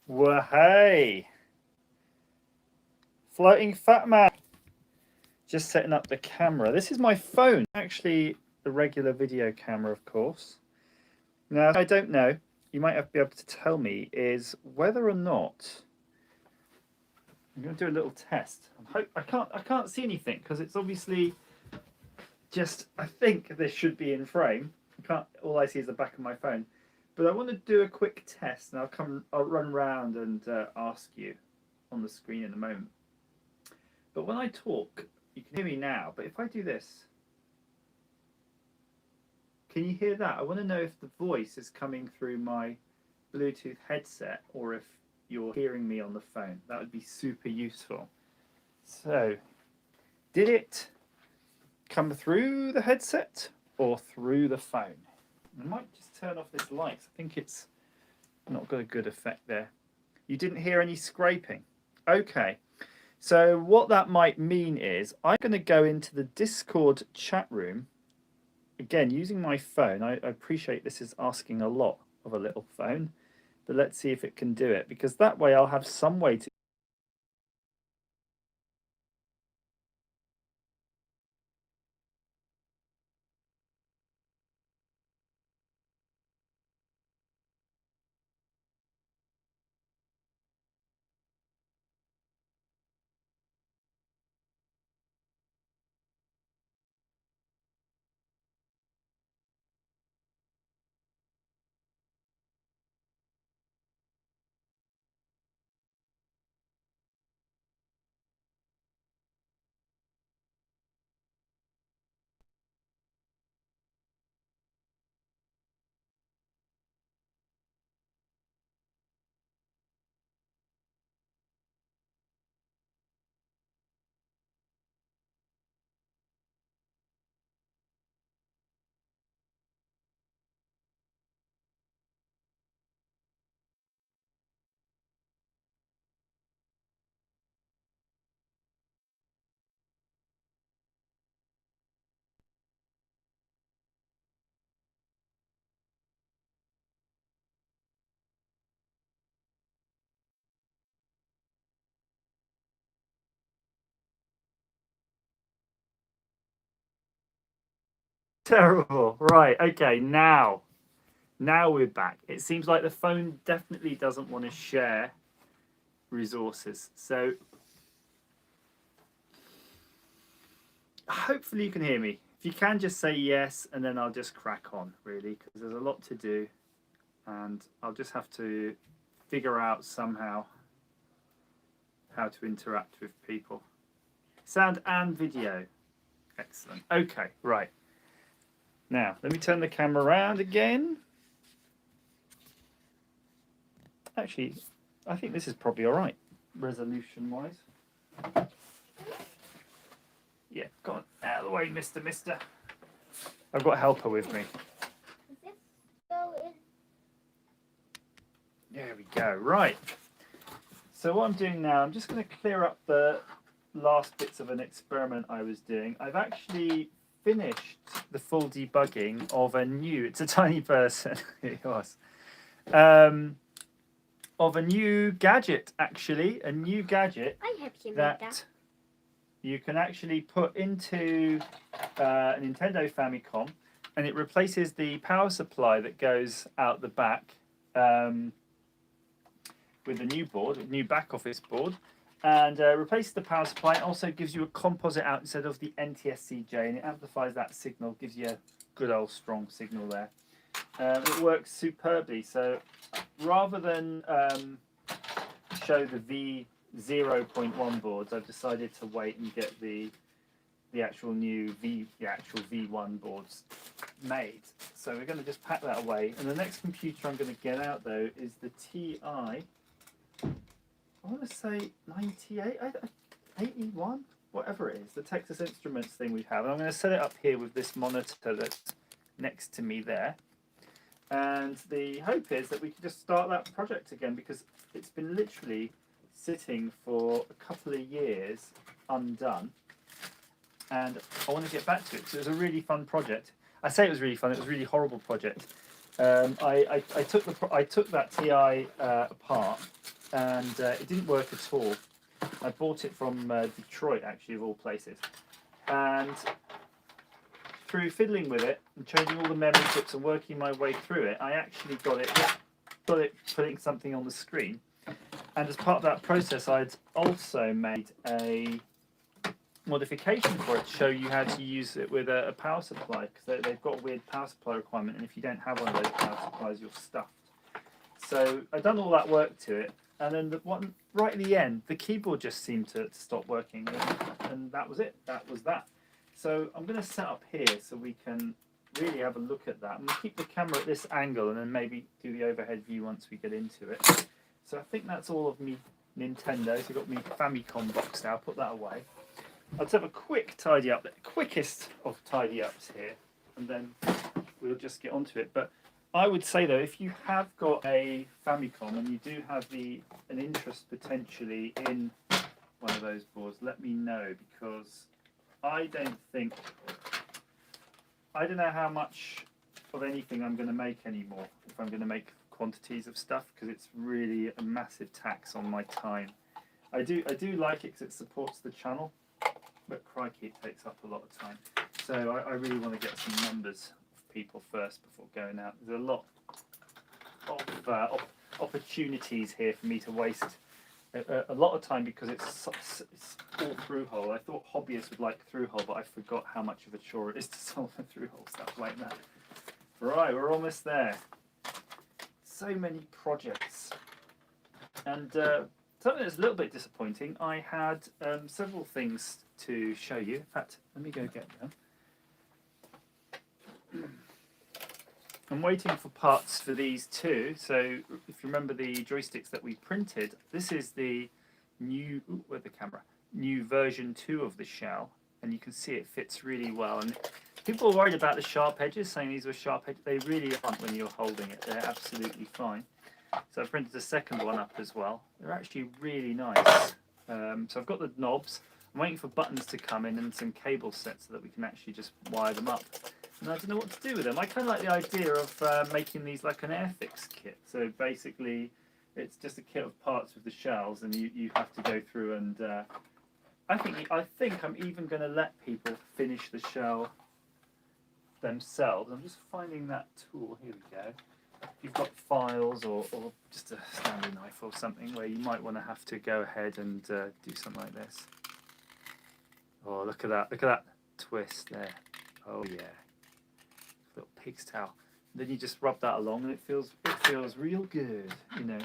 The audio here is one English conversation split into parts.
Well, hey, floating fat man. Just setting up the camera. This is my phone, actually the regular video camera, of course. Now, I don't know, you might be able to tell me, is whether or not I'm going to do a little test. I can't see anything because it's obviously just, I think this should be in frame. All I see is the back of my phone. But I want to do a quick test, and I'll run around and ask you on the screen in a moment. But when I talk, you can hear me now, but if I do this, can you hear that? I want to know if the voice is coming through my Bluetooth headset or if you're hearing me on the phone. That would be super useful. So, did it come through the headset or through the phone? I might just turn off this light. I think it's not got a good effect there. You didn't hear any scraping. Okay. So what that might mean is I'm going to go into the Discord chat room, again, using my phone. I appreciate this is asking a lot of a little phone, but let's see if it can do it, because that way I'll have some way to... Terrible. Right, okay, now we're back. It seems like the phone definitely doesn't want to share resources. So hopefully you can hear me. If you can, just say yes, and then I'll just crack on, really, because there's a lot to do, and I'll just have to figure out somehow how to interact with people. Sound and video. Excellent. Okay, right. Now, let me turn the camera around again. Actually, I think this is probably all right, resolution-wise. Yeah, go on, out of the way, mister. I've got a helper with me. There we go, right. So what I'm doing now, I'm just going to clear up the last bits of an experiment I was doing. I've actually finished the full debugging of it's a tiny person, it was, of a new gadget, actually, a new gadget that you can actually put into a Nintendo Famicom, and it replaces the power supply that goes out the back with a new board, a new back office board, and replaces the power supply. It also gives you a composite out instead of the NTSC-J, and it amplifies that signal, gives you a good old strong signal there. It works superbly. So rather than show the V0.1 boards, I've decided to wait and get the actual new V1 boards made. So we're going to just pack that away. And the next computer I'm going to get out, though, is the TI. I want to say 98, 81, whatever it is, the Texas Instruments thing we have. And I'm going to set it up here with this monitor that's next to me there. And the hope is that we can just start that project again, because it's been literally sitting for a couple of years undone. And I want to get back to it because it was a really fun project. I say it was really fun, it was a really horrible project. I took that TI apart and it didn't work at all. I bought it from Detroit, actually, of all places, and through fiddling with it and changing all the memory chips and working my way through it, I actually got it putting something on the screen. And as part of that process, I'd also made a modification for it to show you how to use it with a power supply, because they've got a weird power supply requirement, and if you don't have one of those power supplies, you're stuffed. So I'd done all that work to it, and then the one right at the end, the keyboard just seemed to stop working, and that was it. That was that. So I'm going to set up here so we can really have a look at that. I'm going to keep the camera at this angle and then maybe do the overhead view once we get into it. So I think that's all of me Nintendo. So I've got me Famicom box now. I'll put that away. I'll just have a quick tidy up, the quickest of tidy ups here, and then we'll just get onto it. But I would say though, if you have got a Famicom and you do have an interest potentially in one of those boards, let me know, because I don't know how much of anything I'm going to make anymore if I'm going to make quantities of stuff, because it's really a massive tax on my time. I do like it because it supports the channel, but crikey, it takes up a lot of time. So I really want to get some numbers of people first before going out. There's a lot of opportunities here for me to waste a lot of time, because it's all through hole. I thought hobbyists would like through hole, but I forgot how much of a chore it is to solve the through hole stuff like that. Right, we're almost there. So many projects, and something that's a little bit disappointing. I had several things to show you. In fact, let me go get them. I'm waiting for parts for these too. So if you remember the joysticks that we printed, this is the new, where's the camera? New version 2 of the shell, and you can see it fits really well. And people are worried about the sharp edges, saying these were sharp edges. They really aren't when you're holding it. They're absolutely fine. So I printed the second one up as well. They're actually really nice. So I've got the knobs. I'm waiting for buttons to come in and some cable sets so that we can actually just wire them up. And I don't know what to do with them. I kind of like the idea of making these like an Airfix kit. So basically, it's just a kit of parts with the shells, and you have to go through and I think I'm even going to let people finish the shell themselves. I'm just finding that tool. Here we go. If you've got files or just a Stanley knife or something where you might want to have to go ahead and do something like this. Oh, look at that! Look at that twist there. Oh yeah. Little pig's tail. Then you just rub that along, and it feels real good, you know.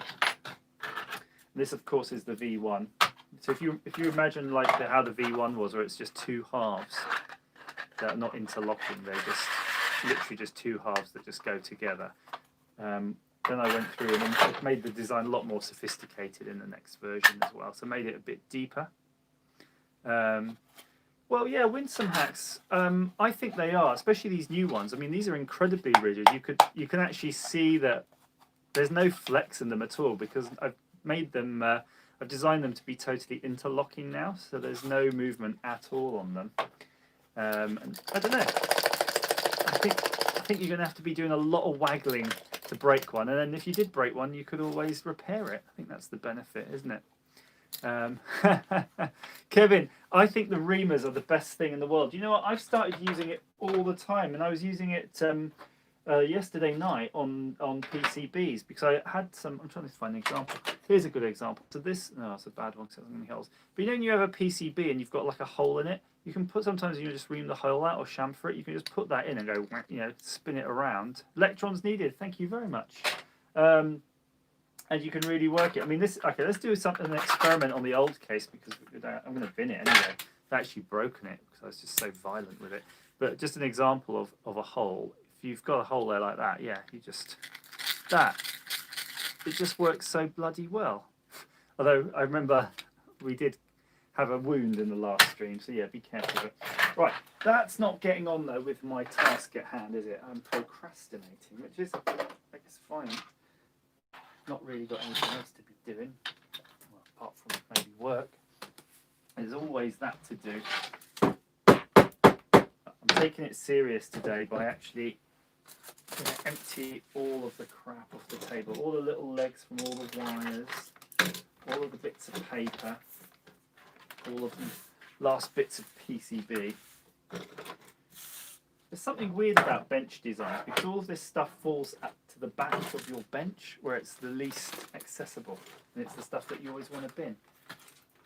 This, of course, is the V1. So if you imagine like how the V1 was, where it's just two halves that are not interlocking, they're just literally just two halves that just go together. Then I went through and made the design a lot more sophisticated in the next version as well. So made it a bit deeper. Well, yeah, Winsome hacks. I think they are, especially these new ones. I mean, these are incredibly rigid. You can actually see that there's no flex in them at all, because I've made them. I've designed them to be totally interlocking now, so there's no movement at all on them. And I don't know. I think you're going to have to be doing a lot of waggling to break one, and then if you did break one, you could always repair it. I think that's the benefit, isn't it? Kevin, I think the reamers are the best thing in the world. You know what? I've started using it all the time, and I was using it yesterday night on PCBs, because I had some. I'm trying to find an example. Here's a good example. So this, no, it's a bad one because it hasn't any holes. But you know, when you have a PCB and you've got like a hole in it, you can put, sometimes you just ream the hole out or chamfer it. You can just put that in and go, you know, spin it around. Electrons needed. Thank you very much. And you can really work it. I mean, this. Okay, let's do an experiment on the old case, because I'm going to bin it anyway. I've actually broken it because I was just so violent with it. But just an example of a hole. If you've got a hole there like that, yeah, you just it just works so bloody well. Although I remember we did have a wound in the last stream, so yeah, be careful of it. Right, that's not getting on though with my task at hand, is it? I'm procrastinating, which is, I guess, fine. Not really got anything else to be doing, well, apart from maybe work. There's always that to do. I'm taking it serious today by actually empty all of the crap off the table, all the little legs from all the wires. all of the bits of paper, all of the last bits of PCB. There's something weird about bench designs because all of this stuff falls up to the back of your bench where it's the least accessible, and it's the stuff that you always want to bin.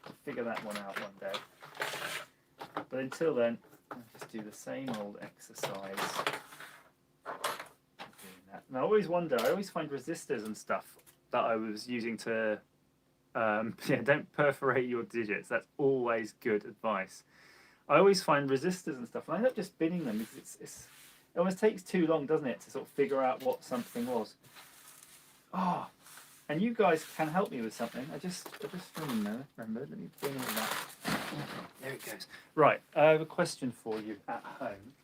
I'll figure that one out one day. But until then, I'll just do the same old exercise. And I always wonder, I always find resistors and stuff that I was using to, don't perforate your digits. That's always good advice. I always find resistors and stuff, and I end up just binning them because it almost takes too long, doesn't it, to sort of figure out what something was. Oh, and you guys can help me with something. I just remember. Let me bring all that. There it goes. Right, I have a question for you at home.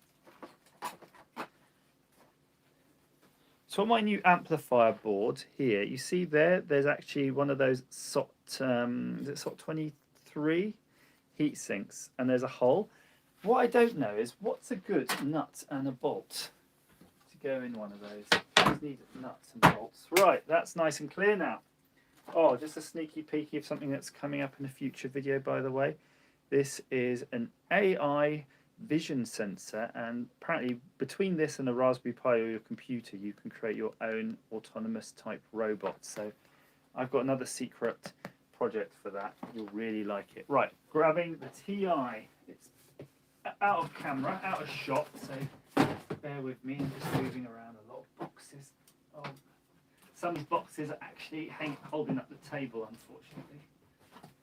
So on my new amplifier board here, you see there's actually one of those SOT, is it SOT 23 heat sinks, and there's a hole. What I don't know is what's a good nut and a bolt to go in one of those. You just need nuts and bolts. Right, that's nice and clear now. Oh, just a sneaky peeky of something that's coming up in a future video, by the way. This is an AI vision sensor, and apparently between this and a Raspberry Pi or your computer you can create your own autonomous type robot. So I've got another secret project for that. You'll really like it. Right, grabbing the TI. It's out of camera, out of shot, so bear with me. I'm just moving around a lot of boxes. Oh, some boxes are actually holding up the table, unfortunately.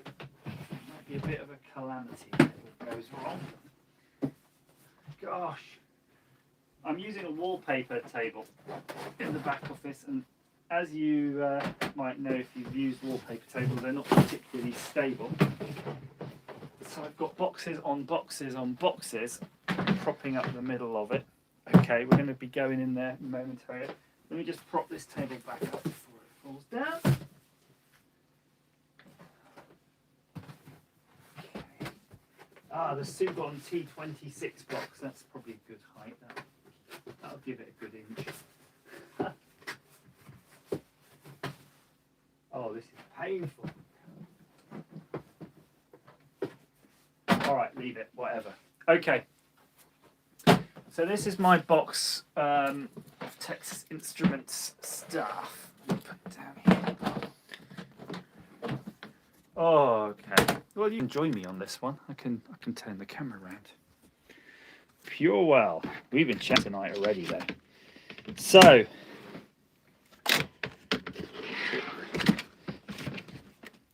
It might be a bit of a calamity if it goes wrong. Gosh, I'm using a wallpaper table in the back office, and as you might know if you've used wallpaper tables, they're not particularly stable. So I've got boxes on boxes on boxes propping up the middle of it. Okay, we're going to be going in there momentarily. Let me just prop this table back up before it falls down. Okay. Ah, the Sugon T26 box. That's probably a good height. That'll give it a good inch. Oh, this is painful. All right, leave it, whatever. Okay. So this is my box of Texas Instruments stuff. Put it down here. Oh, okay. Well, you can join me on this one. I can turn the camera around. Pure well. We've been chatting tonight already, though. So.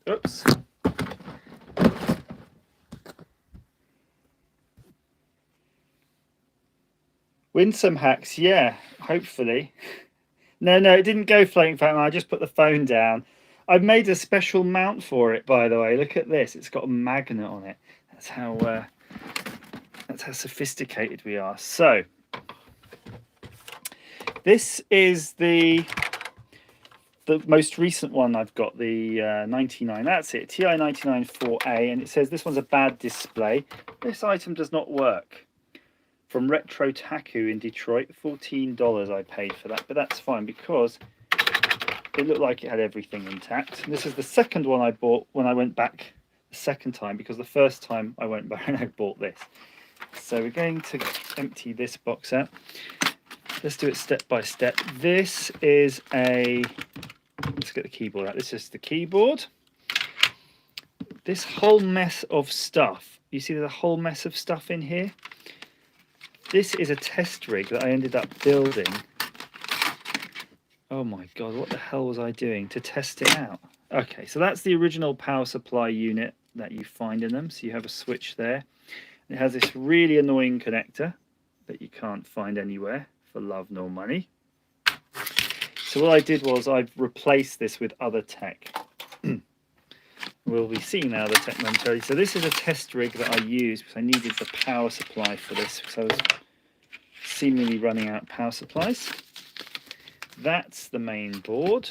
Oops. Win some hacks, yeah, hopefully. No, it didn't go floating fountain. I just put the phone down. I've made a special mount for it, by the way. Look at this. It's got a magnet on it. That's how sophisticated we are. So, this is the most recent one I've got, the 99. That's it, TI 99 4A, and it says this one's a bad display. This item does not work. From Retro Taku in Detroit, $14 I paid for that, but that's fine because it looked like it had everything intact. And this is the second one I bought when I went back the second time, because the first time I went back and I bought this. So we're going to empty this box out. Let's do it step by step. This is let's get the keyboard out. This is the keyboard. This whole mess of stuff, you see there's a whole mess of stuff in here? This is a test rig that I ended up building. Oh my God, what the hell was I doing to test it out? Okay, so that's the original power supply unit that you find in them. So you have a switch there. It has this really annoying connector that you can't find anywhere for love nor money. So what I did was I've replaced this with other tech. We'll be seeing now the tech momentarily. So this is a test rig that I used because I needed the power supply for this, because I was seemingly running out of power supplies. That's the main board.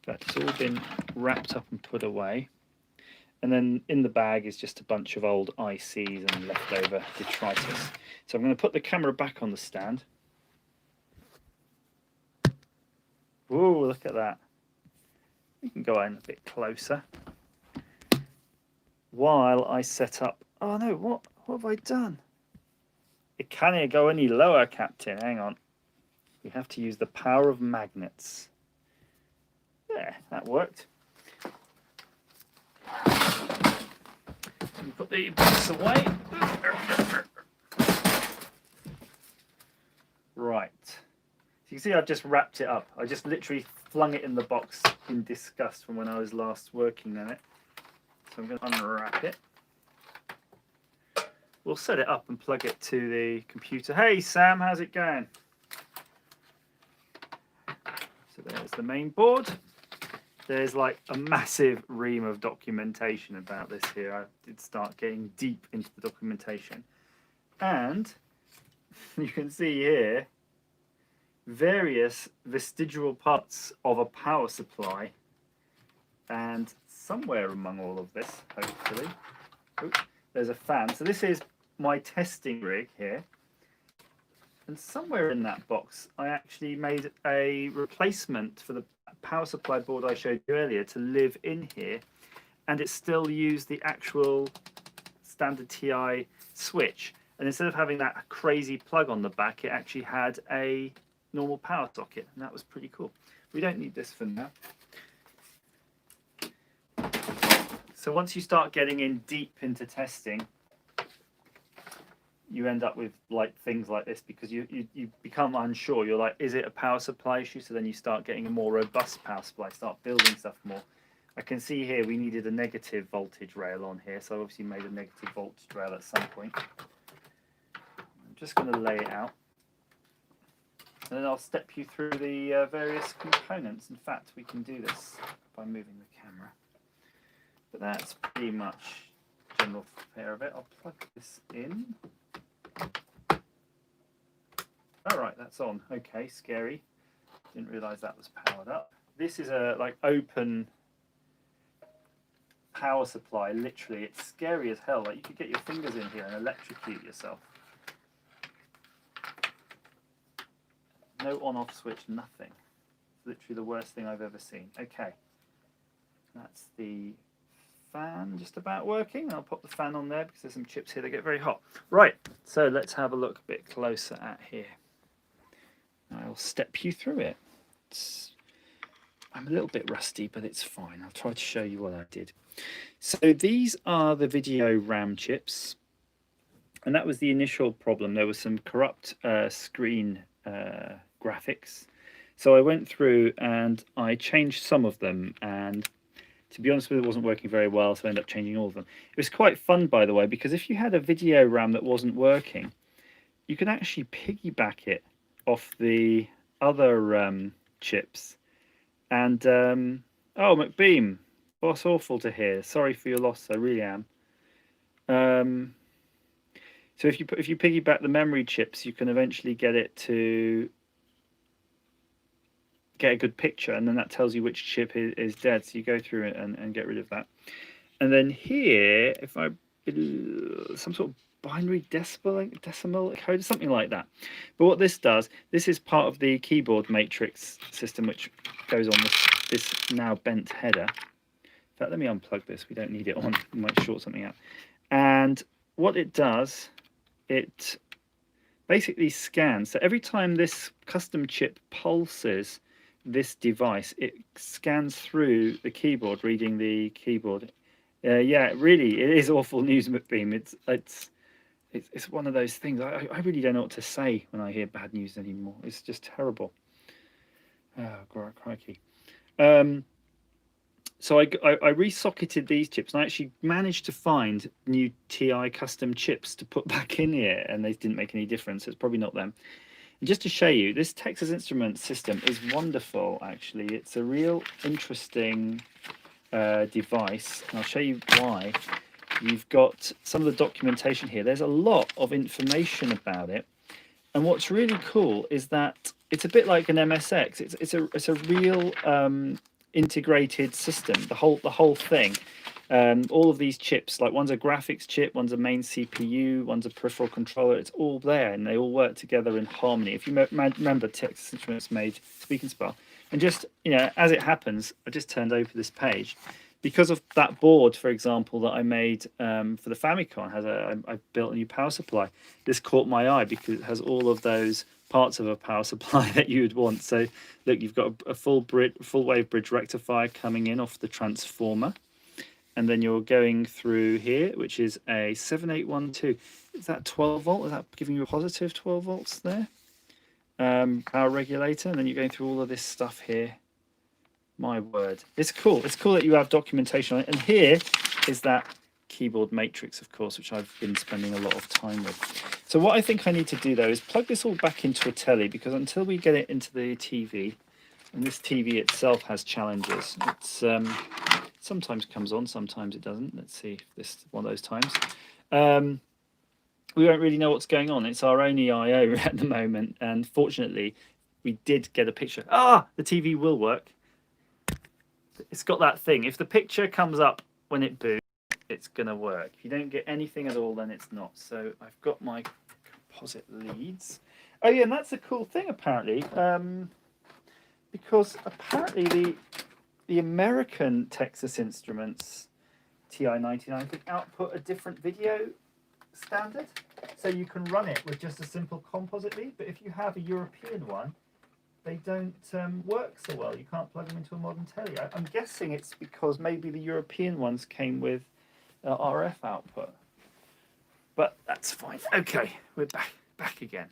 That's all been wrapped up and put away. And then in the bag is just a bunch of old ICs and leftover detritus. So I'm going to put the camera back on the stand. Whoa, look at that. You can go in a bit closer while I set up. Oh no, what have I done? It can't go any lower, Captain. Hang on. We have to use the power of magnets. Yeah, that worked. Put the box away. Right. So you can see I've just wrapped it up. I just literally flung it in the box in disgust from when I was last working on it. So I'm going to unwrap it. We'll set it up and plug it to the computer. Hey Sam, how's it going? So there's the main board. There's like a massive ream of documentation about this here. I did start getting deep into the documentation. And you can see here various vestigial parts of a power supply. And somewhere among all of this, hopefully, there's a fan. So this is my testing rig here. And somewhere in that box, I actually made a replacement for the power supply board I showed you earlier to live in here. And it still used the actual standard TI switch. And instead of having that crazy plug on the back, it actually had a normal power socket. And that was pretty cool. We don't need this for now. So once you start getting in deep into testing, you end up with like things like this because you become unsure. You're like, is it a power supply issue? So then you start getting a more robust power supply, start building stuff more. I can see here we needed a negative voltage rail on here, so I obviously made a negative voltage rail at some point. I'm just going to lay it out, and then I'll step you through the various components. In fact, we can do this by moving the camera. But that's pretty much general repair of it. I'll plug this in. All right, that's on. Okay, scary. Didn't realise that was powered up. This is a like open power supply. Literally, it's scary as hell. Like you could get your fingers in here and electrocute yourself. No on-off switch, nothing. It's literally the worst thing I've ever seen. Okay, that's the fan just about working. I'll pop the fan on there because there's some chips here that get very hot. Right, so let's have a look a bit closer at here. I'll step you through it. I'm a little bit rusty, but it's fine. I'll try to show you what I did. So these are the video RAM chips, and that was the initial problem. There was some corrupt screen graphics. So I went through and I changed some of them, and to be honest with you, it wasn't working very well, so I ended up changing all of them. It was quite fun, by the way, because if you had a video RAM that wasn't working, you could actually piggyback it off the other chips. And, oh, McBeam, what's awful to hear. Sorry for your loss, I really am. So if you piggyback the memory chips, you can eventually get it to get a good picture, and then that tells you which chip is dead, so you go through it and get rid of that. And then here, if I some sort of binary decimal code, something like that. But what this does, this is part of the keyboard matrix system, which goes on this now bent header. In fact, let me unplug this. We don't need it on. We might short something out. And what it does, it basically scans. So every time this custom chip pulses this device, it scans through the keyboard, reading the keyboard. Yeah, really, it is awful news, McBeam. It's one of those things. I really don't know what to say when I hear bad news anymore. It's just terrible. Oh, crikey. So I resocketed these chips, and I actually managed to find new TI custom chips to put back in here, and they didn't make any difference. It's probably not them. And just to show you, this Texas Instruments system is wonderful, actually. It's a real interesting device, and I'll show you why. You've got some of the documentation here. There's a lot of information about it, and what's really cool is that it's a bit like an MSX. It's a real integrated system. The whole thing. All of these chips, like one's a graphics chip, one's a main CPU, one's a peripheral controller. It's all there, and they all work together in harmony. If you remember, Texas Instruments made Speak and Spell, And just, as it happens, I just turned over this page. Because of that board, for example, that I made for the Famicom, I built a new power supply. This caught my eye because it has all of those parts of a power supply that you would want. So look, you've got a full wave bridge rectifier coming in off the transformer. And then you're going through here, which is a 7812. Is that 12 volt? Is that giving you a positive 12 volts there? Power regulator. And then you're going through all of this stuff here. My word. It's cool. It's cool that you have documentation on it. And here is that keyboard matrix, of course, which I've been spending a lot of time with. So what I think I need to do, though, is plug this all back into a telly, because until we get it into the TV, and this TV itself has challenges. It's sometimes comes on, sometimes it doesn't. Let's see if this is one of those times. We won't really know what's going on. It's our only I/O at the moment, and fortunately, we did get a picture. The TV will work. It's got that thing. If the picture comes up when it boots, it's going to work. If you don't get anything at all, then it's not. So I've got my composite leads. Oh yeah, and that's a cool thing apparently, because apparently the American Texas Instruments TI-99 can output a different video standard. So you can run it with just a simple composite lead, but if you have a European one, they don't work so well. You can't plug them into a modern telly. I'm guessing it's because maybe the European ones came with RF output. But that's fine. Okay, we're back again.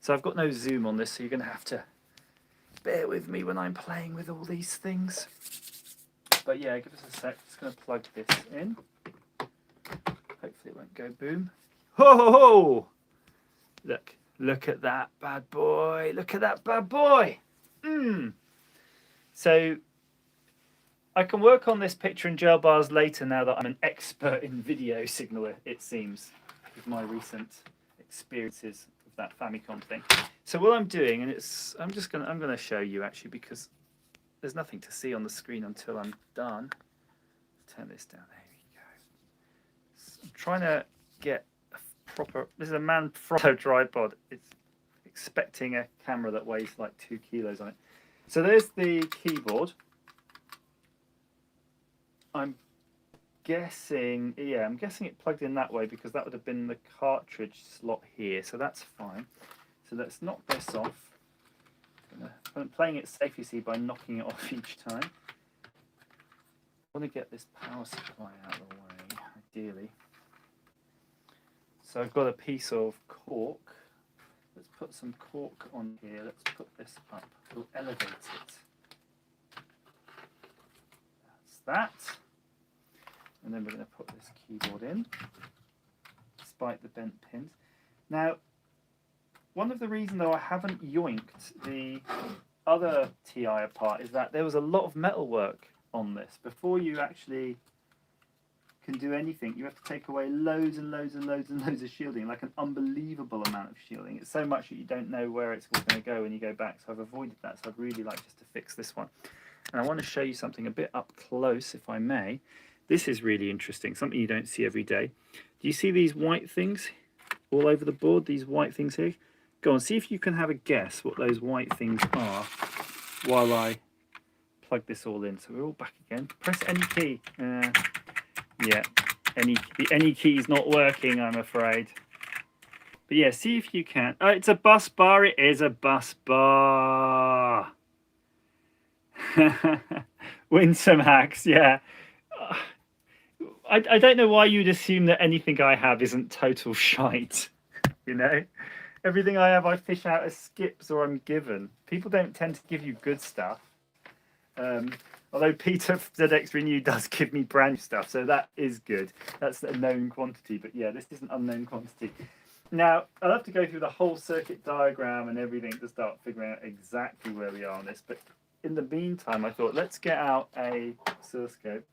So I've got no zoom on this, so you're going to have to bear with me when I'm playing with all these things. But yeah, give us a sec. Just going to plug this in. Hopefully it won't go boom. Ho ho ho! Look at that bad boy. Look at that bad boy. So I can work on this picture in gel bars later now that I'm an expert in video signal, it seems, with my recent experiences with that Famicom thing. So what I'm doing, and I'm going to show you actually, because there's nothing to see on the screen until I'm done. Turn this down. There we go. So I'm trying to get this is a Manfrotto Tripod. It's expecting a camera that weighs like 2 kilos on it. So there's the keyboard. I'm guessing it plugged in that way because that would have been the cartridge slot here. So that's fine. So let's knock this off. I'm playing it safe, you see, by knocking it off each time. I want to get this power supply out of the way, ideally. So I've got a piece of cork. Let's put some cork on here. Let's put this up. We'll elevate it. That's that. And then we're going to put this keyboard in, despite the bent pins. Now, one of the reasons, though, I haven't yoinked the other TI apart is that there was a lot of metal work on this. Before you actually can do anything, you have to take away loads and loads and loads and loads of shielding, like an unbelievable amount of shielding. It's so much that you don't know where it's all going to go when you go back. So I've avoided that. So I'd really like just to fix this one. And I want to show you something a bit up close, if I may. This is really interesting, something you don't see every day. Do you see these white things all over the board, these white things here? Go on, see if you can have a guess what those white things are while I plug this all in. So we're all back again. Press any key. Yeah, any key's not working, I'm afraid. But yeah, see if you can. Oh, it's a bus bar. It is a bus bar. Win some hacks, yeah. I don't know why you'd assume that anything I have isn't total shite. You know, everything I have I fish out as skips or I'm given. People don't tend to give you good stuff. Although Peter ZX Renew does give me brand new stuff, so that is good. That's a known quantity, but yeah, this is an unknown quantity. Now, I'll have to go through the whole circuit diagram and everything to start figuring out exactly where we are on this, but in the meantime, I thought, let's get out a oscilloscope.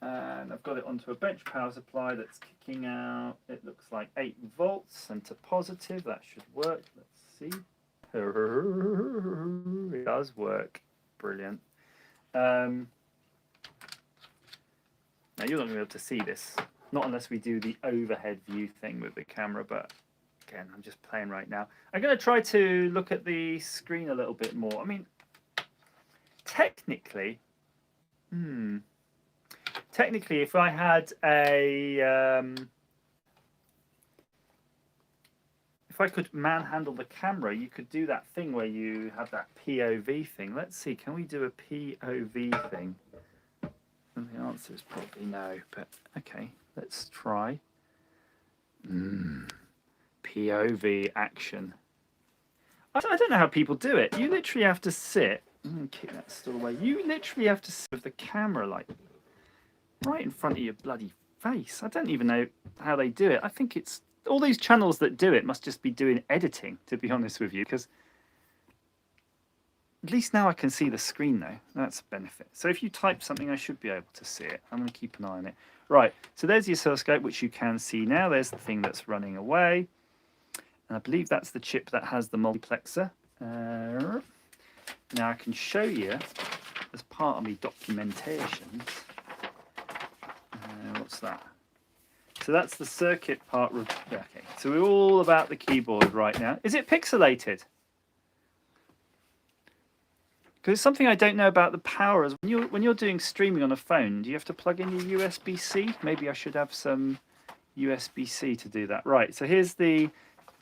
And I've got it onto a bench power supply that's kicking out, it looks like 8 volts and to positive. That should work. Let's see. It does work. Brilliant. Now you're not going to be able to see this, not unless we do the overhead view thing with the camera, but again, I'm just playing right now. I'm going to try to look at the screen a little bit more. I mean, technically, if I had if I could manhandle the camera, you could do that thing where you have that POV thing. Let's see, can we do a POV thing? And the answer is probably no, but okay, let's try. POV action. I don't know how people do it. You literally have to sit. Kick that stool away. You literally have to sit with the camera like right in front of your bloody face. I don't even know how they do it. I think it's all these channels that do it must just be doing editing, to be honest with you, because at least now I can see the screen though. That's a benefit. So if you type something, I should be able to see it. I'm going to keep an eye on it. Right, so there's the oscilloscope, which you can see now. There's the thing that's running away. And I believe that's the chip that has the multiplexer. Now I can show you, as part of my documentation, what's that? So that's the circuit part. Okay, so we're all about the keyboard right now. Is it pixelated? Because it's something I don't know about the power. Is when you're doing streaming on a phone, do you have to plug in your USB-C? Maybe I should have some USB-C to do that. Right, so here's the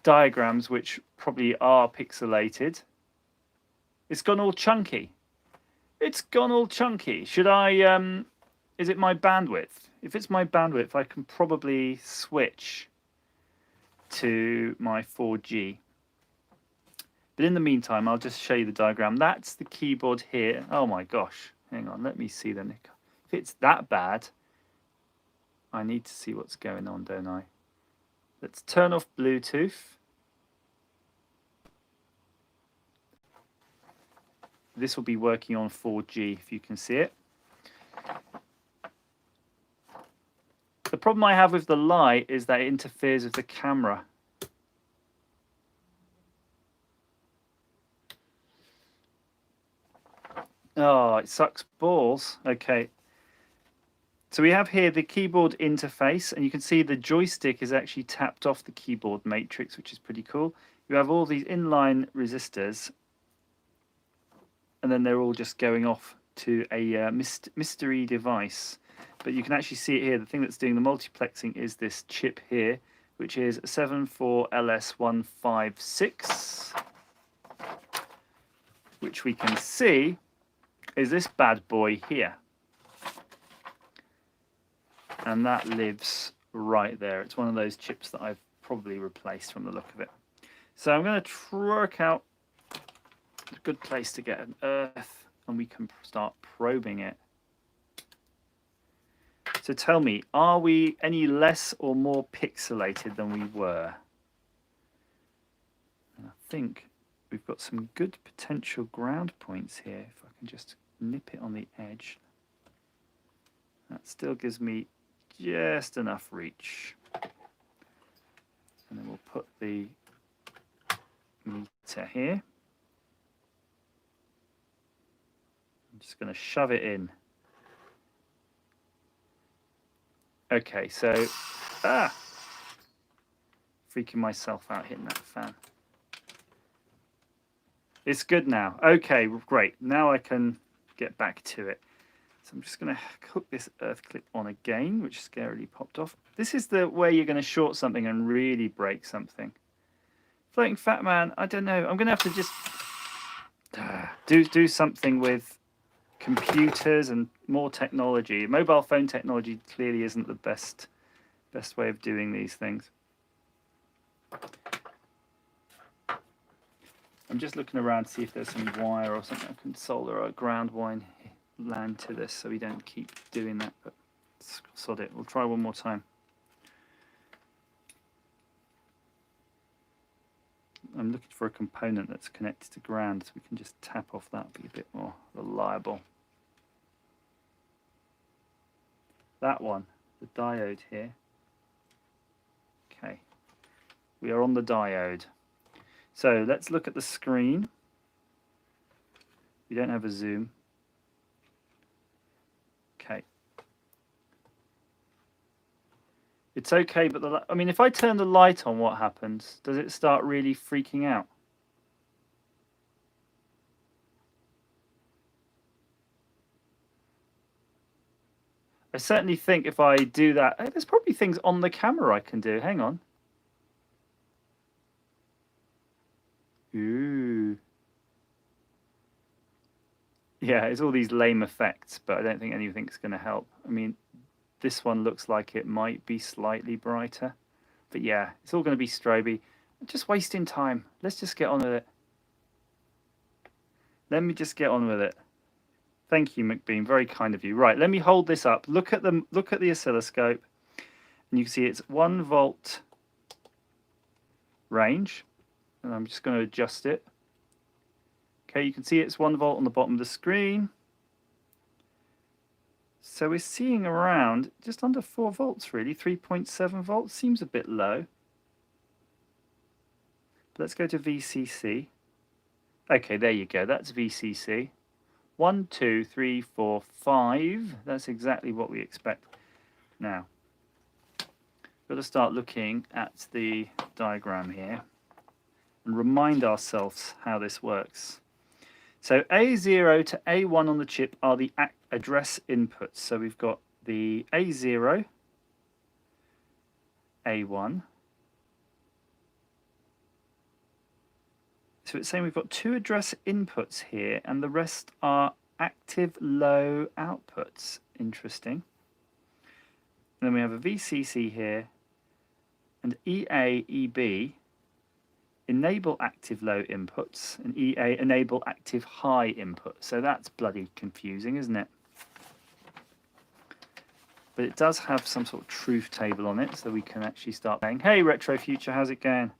diagrams, which probably are pixelated. It's gone all chunky. It's gone all chunky. Should I, is it my bandwidth? If it's my bandwidth, I can probably switch to my 4G. But in the meantime, I'll just show you the diagram. That's the keyboard here. Oh my gosh. Hang on, let me see then. If it's that bad, I need to see what's going on, don't I? Let's turn off Bluetooth. This will be working on 4G, if you can see it. The problem I have with the light is that it interferes with the camera. Oh, it sucks balls. Okay. So we have here the keyboard interface, and you can see the joystick is actually tapped off the keyboard matrix, which is pretty cool. You have all these inline resistors, and then they're all just going off to a mystery device. But you can actually see it here. The thing that's doing the multiplexing is this chip here, which is 74LS156, which we can see is this bad boy here. And that lives right there. It's one of those chips that I've probably replaced from the look of it. So I'm going to work out a good place to get an earth, and we can start probing it. So tell me, are we any less or more pixelated than we were? And I think we've got some good potential ground points here. If I can just nip it on the edge. That still gives me just enough reach. And then we'll put the meter here. I'm just going to shove it in. Okay, so, freaking myself out hitting that fan. It's good now. Okay, great. Now I can get back to it. So I'm just going to hook this earth clip on again, which scarily popped off. This is the way you're going to short something and really break something. Floating Fat Man, I don't know. I'm going to have to just do something with computers and more technology. Mobile phone technology clearly isn't the best way of doing these things. I'm just looking around to see if there's some wire or something I can solder a ground wire land to this so we don't keep doing that, but sod it. We'll try one more time. I'm looking for a component that's connected to ground so we can just tap off that, be a bit more reliable. That one, the diode here. Okay, we are on the diode. So let's look at the screen. We don't have a zoom. Okay. It's okay, but I mean, if I turn the light on, what happens? Does it start really freaking out? I certainly think if I do that, there's probably things on the camera I can do. Hang on. Ooh. Yeah, it's all these lame effects, but I don't think anything's going to help. I mean, this one looks like it might be slightly brighter. But yeah, it's all going to be stroby. Just wasting time. Let's just get on with it. Let me just get on with it. Thank you, McBean. Very kind of you. Right, let me hold this up. Look at the oscilloscope, and you can see it's 1 volt range. And I'm just going to adjust it. Okay, you can see it's 1 volt on the bottom of the screen. So we're seeing around just under 4 volts, really. 3.7 volts seems a bit low. But let's go to VCC. Okay, there you go. That's VCC. 1, 2, 3, 4, 5. That's exactly what we expect. Now, we've got to start looking at the diagram here and remind ourselves how this works. So A0 to A1 on the chip are the address inputs. So we've got the A0, A1. So it's saying we've got 2 address inputs here, and the rest are active low outputs. Interesting. And then we have a VCC here, and EA, EB enable active low inputs, and EA enable active high inputs. So that's bloody confusing, isn't it? But it does have some sort of truth table on it, so we can actually start playing. Hey, Retro Future, how's it going?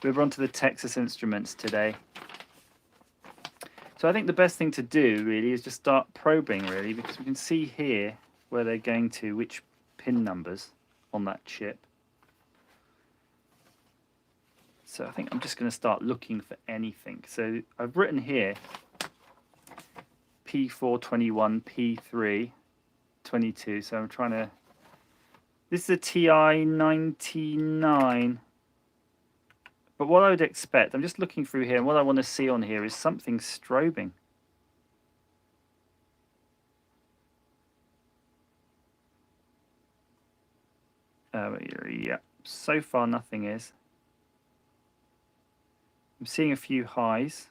We're on to the Texas Instruments today. So I think the best thing to do really is just start probing, really, because we can see here where they're going to, which pin numbers on that chip. So I think I'm just going to start looking for anything. So I've written here P421, P322. So I'm trying to... This is a TI-99. But what I would expect, I'm just looking through here, and what I want to see on here is something strobing. Yeah, so far nothing is. I'm seeing a few highs.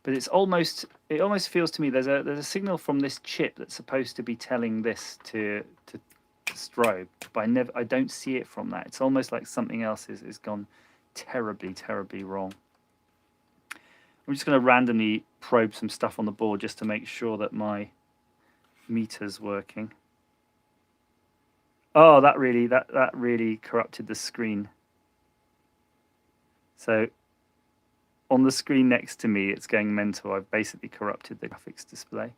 But it almost feels to me there's a signal from this chip that's supposed to be telling this to strobe, but I don't see it from that. It's almost like something else is gone terribly wrong. I'm just going to randomly probe some stuff on the board just to make sure that my meter's working. Oh, that really corrupted the screen. So on the screen next to me, it's going mental. I've basically corrupted the graphics display.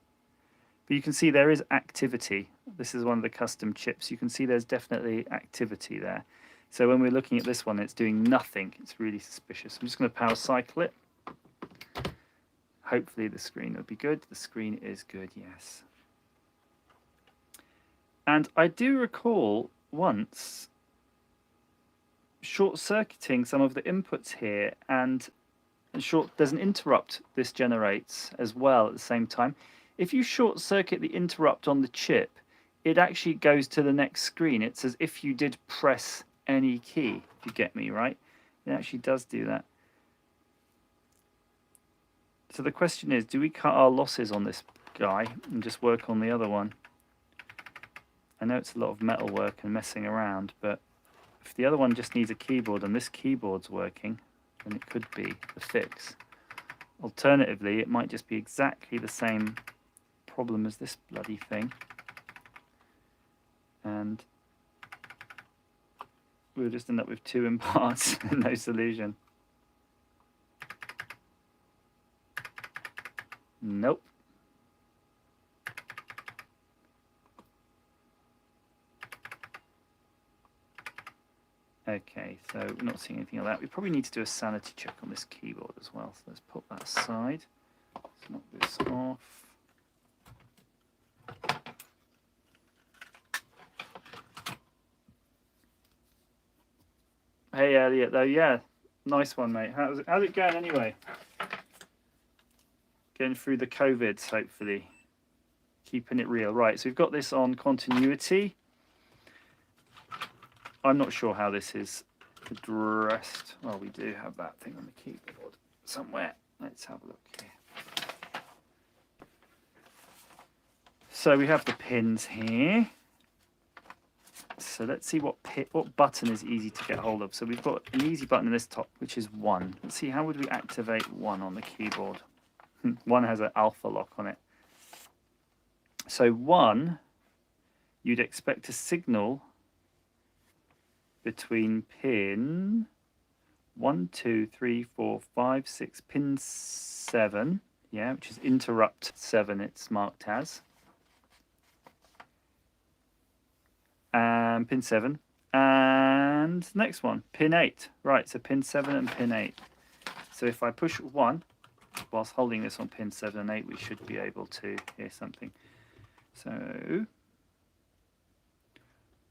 But you can see there is activity. This is one of the custom chips. You can see there's definitely activity there. So when we're looking at this one, it's doing nothing. It's really suspicious. I'm just going to power cycle it. Hopefully the screen will be good. The screen is good, yes. And I do recall once short-circuiting some of the inputs here, and there's an interrupt this generates as well at the same time. If you short-circuit the interrupt on the chip, it actually goes to the next screen. It's as if you did press any key, if you get me, right? It actually does do that. So the question is, do we cut our losses on this guy and just work on the other one? I know it's a lot of metal work and messing around, but if the other one just needs a keyboard and this keyboard's working, then it could be the fix. Alternatively, it might just be exactly the same problem as this bloody thing, and we'll just end up with 2 imparts and no solution. Nope. Okay, so we're not seeing anything like that. We probably need to do a sanity check on this keyboard as well. So let's put that aside. Let's knock this off. Hey Elliot, though, yeah, nice one, mate. How's it going anyway? Getting through the COVIDs, hopefully. Keeping it real. Right, so we've got this on continuity. I'm not sure how this is addressed. Well, we do have that thing on the keyboard somewhere. Let's have a look here. So we have the pins here. So let's see what button is easy to get hold of. So we've got an easy button in this top, which is 1. Let's see, how would we activate 1 on the keyboard? 1 has an alpha lock on it. So 1, you'd expect a signal between pin 1, 2, 3, 4, 5, 6, pin 7, yeah, which is interrupt 7, it's marked as. And pin 7, and next one, pin 8. Right, so pin 7 and pin 8. So if I push 1 whilst holding this on pin 7 and 8, we should be able to hear something. So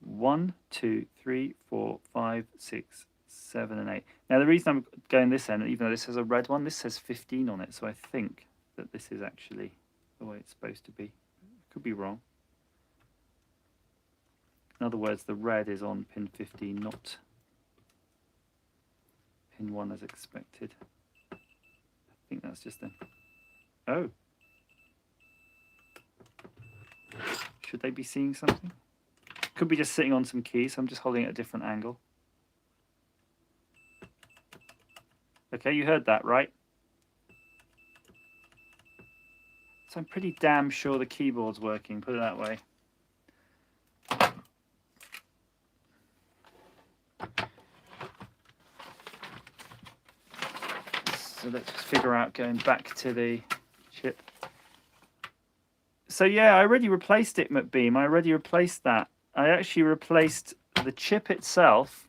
1, 2, 3, 4, 5, 6, 7, and 8. Now the reason I'm going this end, even though this has a red one, this says 15 on it, so I think that this is actually the way it's supposed to be. Could be wrong. In other words, the red is on pin 15, not pin 1 as expected. I think that's just a... Oh. Should they be seeing something? Could be just sitting on some keys, so I'm just holding it at a different angle. Okay, you heard that, right? So I'm pretty damn sure the keyboard's working, put it that way. So let's just figure out going back to the chip. So yeah, I already replaced it, McBeam. I already replaced that. I actually replaced the chip itself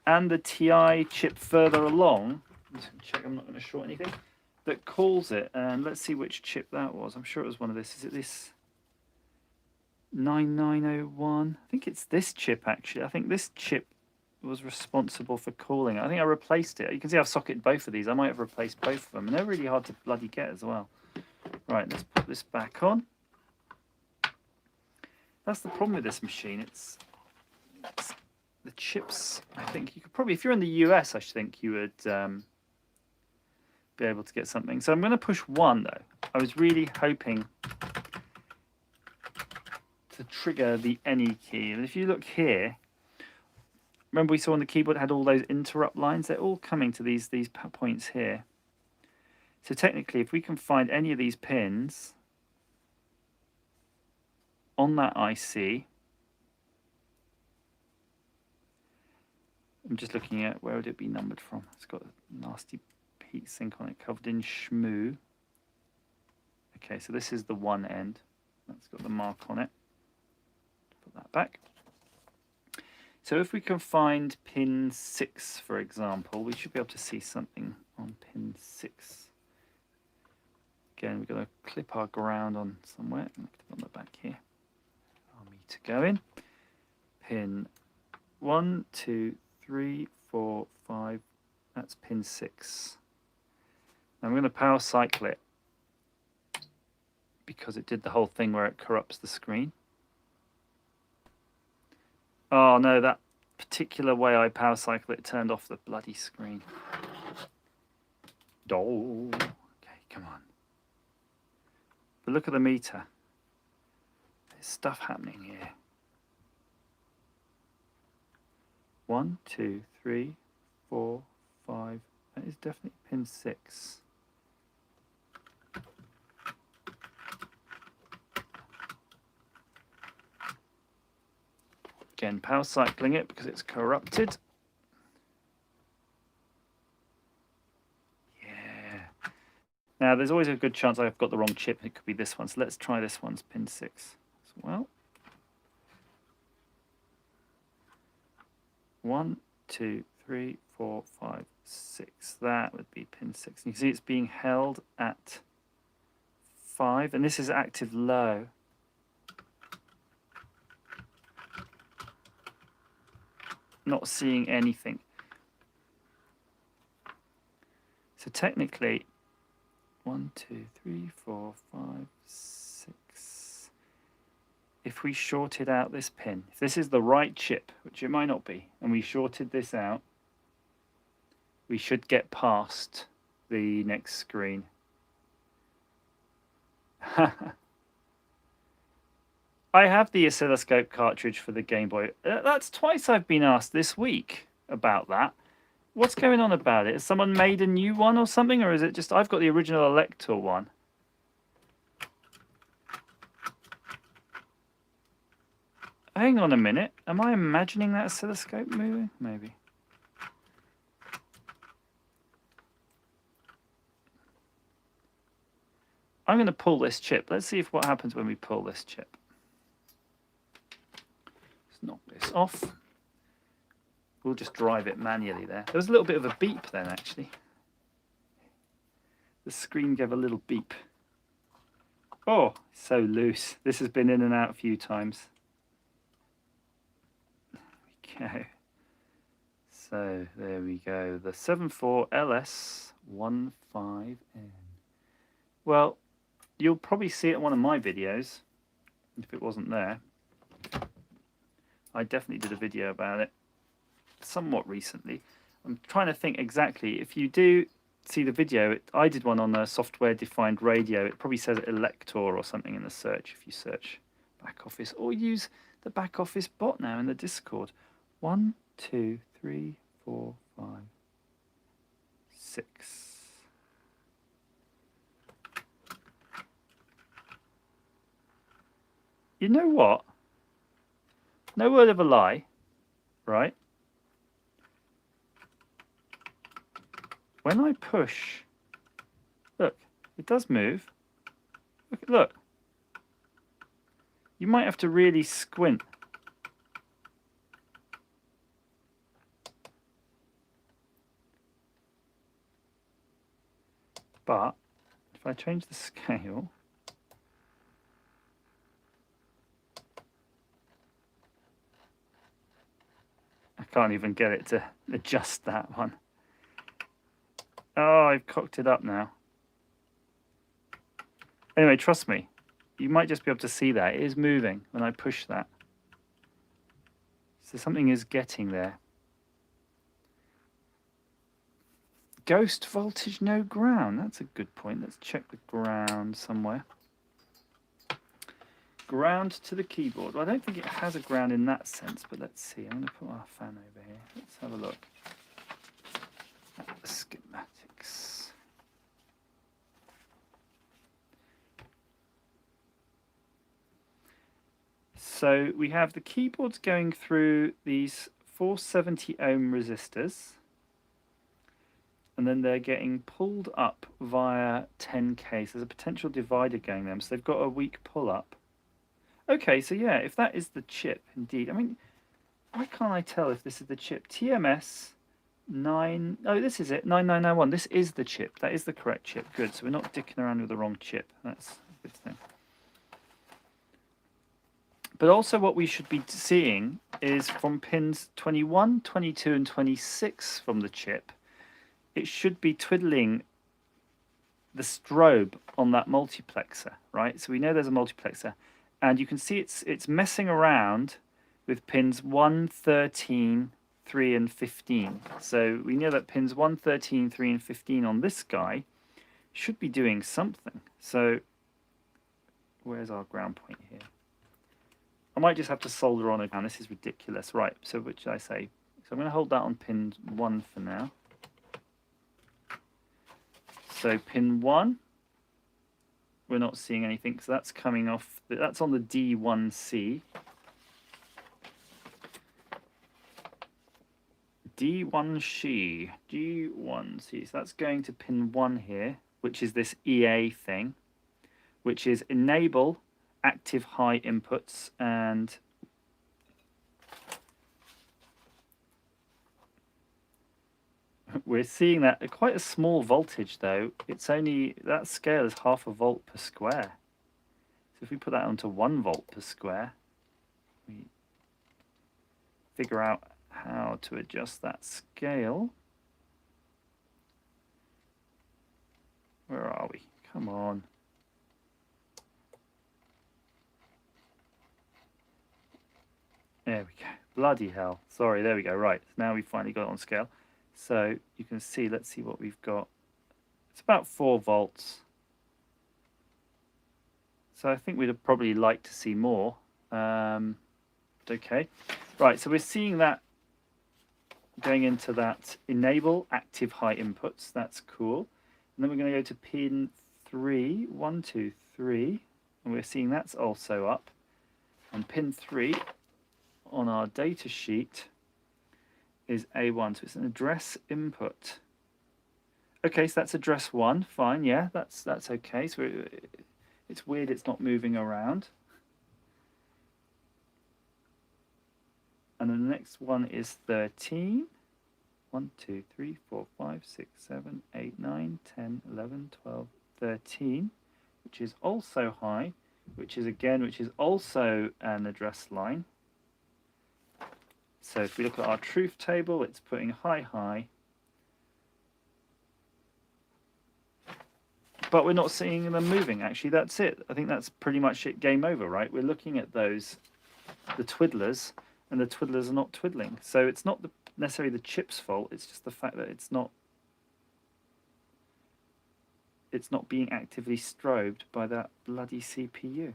and the TI chip further along. Just check I'm not going to short anything. That calls it. And let's see which chip that was. I'm sure it was one of this. Is it this 9901? I think it's this chip actually. I think this chip was responsible for calling it. I think I replaced it. You can see I've socketed both of these. I might have replaced both of them. And they're really hard to bloody get as well. Right, let's put this back on. That's the problem with this machine. It's the chips. I think you could probably, if you're in the US, I think you would be able to get something. So I'm going to push 1 though. I was really hoping to trigger the any key. And if you look here, remember we saw on the keyboard it had all those interrupt lines? They're all coming to these points here. So technically, if we can find any of these pins on that IC, I'm just looking at where would it be numbered from. It's got a nasty heat sink on it, covered in shmoo. Okay, so this is the 1 end. That's got the mark on it. Put that back. So if we can find pin 6, for example, we should be able to see something on pin 6. Again, we're going to clip our ground on somewhere. I'm going to put it on the back here. Our meter going. Pin 1, 2, 3, 4, 5. That's pin 6. Now I'm going to power cycle it because it did the whole thing where it corrupts the screen. Oh no, that particular way I power cycle it turned off the bloody screen. Oh, okay, come on. But look at the meter. There's stuff happening here. 1, 2, 3, 4, 5. That is definitely pin 6. Again, power cycling it because it's corrupted. Yeah. Now, there's always a good chance I've got the wrong chip. It could be this one. So let's try this one's pin 6 as well. 1, 2, 3, 4, 5, 6. That would be pin 6. You can see it's being held at 5, and this is active low. Not seeing anything. So technically, 1, 2, 3, 4, 5, 6. If we shorted out this pin, if this is the right chip, which it might not be, and we shorted this out, we should get past the next screen. I have the oscilloscope cartridge for the Game Boy. That's twice I've been asked this week about that. What's going on about it? Has someone made a new one or something, or is it just I've got the original Elector one? Hang on a minute. Am I imagining that oscilloscope moving? Maybe. I'm going to pull this chip. Let's see what happens when we pull this chip. Let's knock this off. We'll just drive it manually there. There was a little bit of a beep then, actually. The screen gave a little beep. Oh, so loose. This has been in and out a few times. There we go. So there we go. The 74LS15N. Well, you'll probably see it in one of my videos, if it wasn't there. I definitely did a video about it somewhat recently. I'm trying to think exactly. If you do see the video, I did one on a software-defined radio. It probably says Elector or something in the search if you search back office, or use the back office bot now in the Discord. 1, 2, 3, 4, 5, 6. You know what? No word of a lie, right? When I push, look, it does move. Look. You might have to really squint. But if I change the scale, I can't even get it to adjust that one. Oh, I've cocked it up now. Anyway, trust me, you might just be able to see that. It is moving when I push that. So something is getting there. Ghost voltage, no ground. That's a good point. Let's check the ground somewhere. Ground to the keyboard. Well, I don't think it has a ground in that sense, but let's see. I'm going to put our fan over here. Let's have a look at the schematics. So we have the keyboards going through these 470 ohm resistors, and then they're getting pulled up via 10K. So there's a potential divider going there. So they've got a weak pull up. Okay, so yeah, if that is the chip, indeed. I mean, why can't I tell if this is the chip? TMS 9, oh, this is it, 9901. This is the chip. That is the correct chip. Good, so we're not dicking around with the wrong chip. That's a good thing. But also what we should be seeing is from pins 21, 22, and 26 from the chip, it should be twiddling the strobe on that multiplexer, right? So we know there's a multiplexer. And you can see it's messing around with pins 1, 13, 3, and 15. So we know that pins 1, 13, 3, and 15 on this guy should be doing something. So where's our ground point here? I might just have to solder on a ground. This is ridiculous. Right, so what should I say? So I'm going to hold that on pin 1 for now. So pin 1. We're not seeing anything, so that's coming off. That's on the D1C. D1C. D1C. So that's going to pin 1 here, which is this EA thing, which is enable active high inputs, and we're seeing that at quite a small voltage though. It's only, that scale is 0.5 volt per square. So if we put that onto 1 volt per square, we figure out how to adjust that scale. Where are we? Come on. There we go. Bloody hell. Sorry, there we go. Right, now we finally got it on scale. So you can see, let's see what we've got. It's about 4 volts. So I think we'd have probably liked to see more. Okay. Right, so we're seeing that going into that enable active high inputs. That's cool. And then we're going to go to pin 3, 1, 2, 3. And we're seeing that's also up. And pin 3 on our data sheet is A1, so it's an address input. Okay, so that's address 1, fine, yeah, that's okay. So it's weird it's not moving around. And then the next one is 13. 1, 2, 3, 4, 5, 6, 7, 8, 9, 10, 11, 12, 13, which is also high, which is also an address line. So if we look at our truth table, it's putting high, high. But we're not seeing them moving, actually. That's it. I think that's pretty much it. Game over, right? We're looking at those, the twiddlers, and the twiddlers are not twiddling. So it's not necessarily the chip's fault. It's just the fact that it's not being actively strobed by that bloody CPU.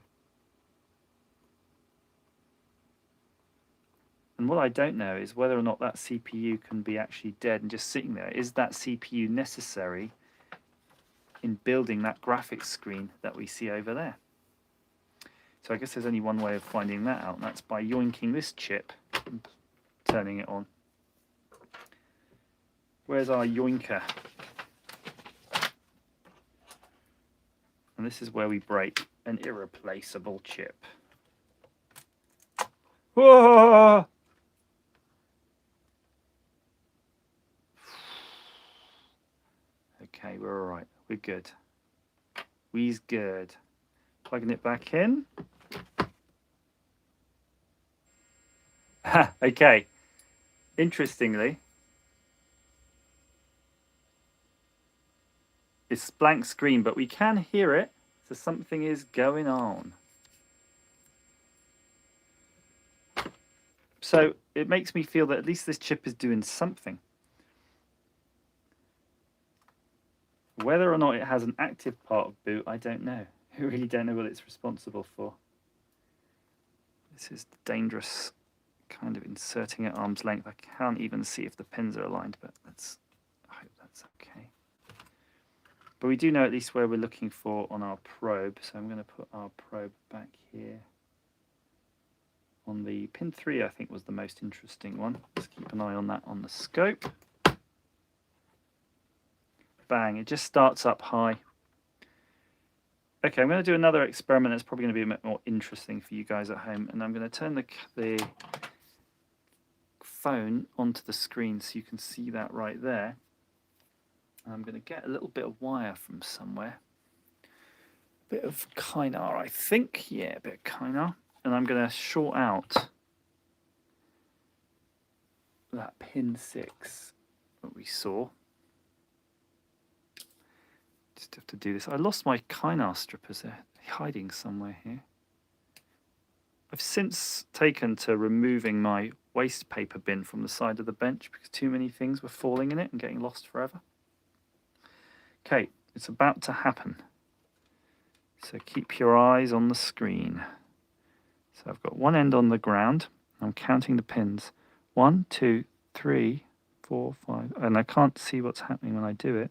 And what I don't know is whether or not that CPU can be actually dead and just sitting there. Is that CPU necessary in building that graphics screen that we see over there? So I guess there's only one way of finding that out, and that's by yoinking this chip and turning it on. Where's our yoinker? And this is where we break an irreplaceable chip. Whoa! Okay, we're all right. We're good. We's good. Plugging it back in. Okay. Interestingly, it's blank screen, but we can hear it, so something is going on. So it makes me feel that at least this chip is doing something. Whether or not it has an active part of boot, I don't know. I really don't know what it's responsible for. This is dangerous, kind of inserting at arm's length. I can't even see if the pins are aligned, but I hope that's okay. But we do know at least where we're looking for on our probe, so I'm going to put our probe back here. On the pin 3, I think was the most interesting one. Let's keep an eye on that on the scope. Bang, it just starts up high. Okay, I'm going to do another experiment that's probably going to be a bit more interesting for you guys at home. And I'm going to turn the phone onto the screen so you can see that right there. And I'm going to get a little bit of wire from somewhere. A bit of Kynar, I think. Yeah, a bit of Kynar. And I'm going to short out that pin 6 that we saw. Just have to do this. I lost my Kynar strippers. They're hiding somewhere here. I've since taken to removing my waste paper bin from the side of the bench because too many things were falling in it and getting lost forever. Okay, it's about to happen. So keep your eyes on the screen. So I've got one end on the ground. I'm counting the pins. 1, 2, 3, 4, 5. And I can't see what's happening when I do it.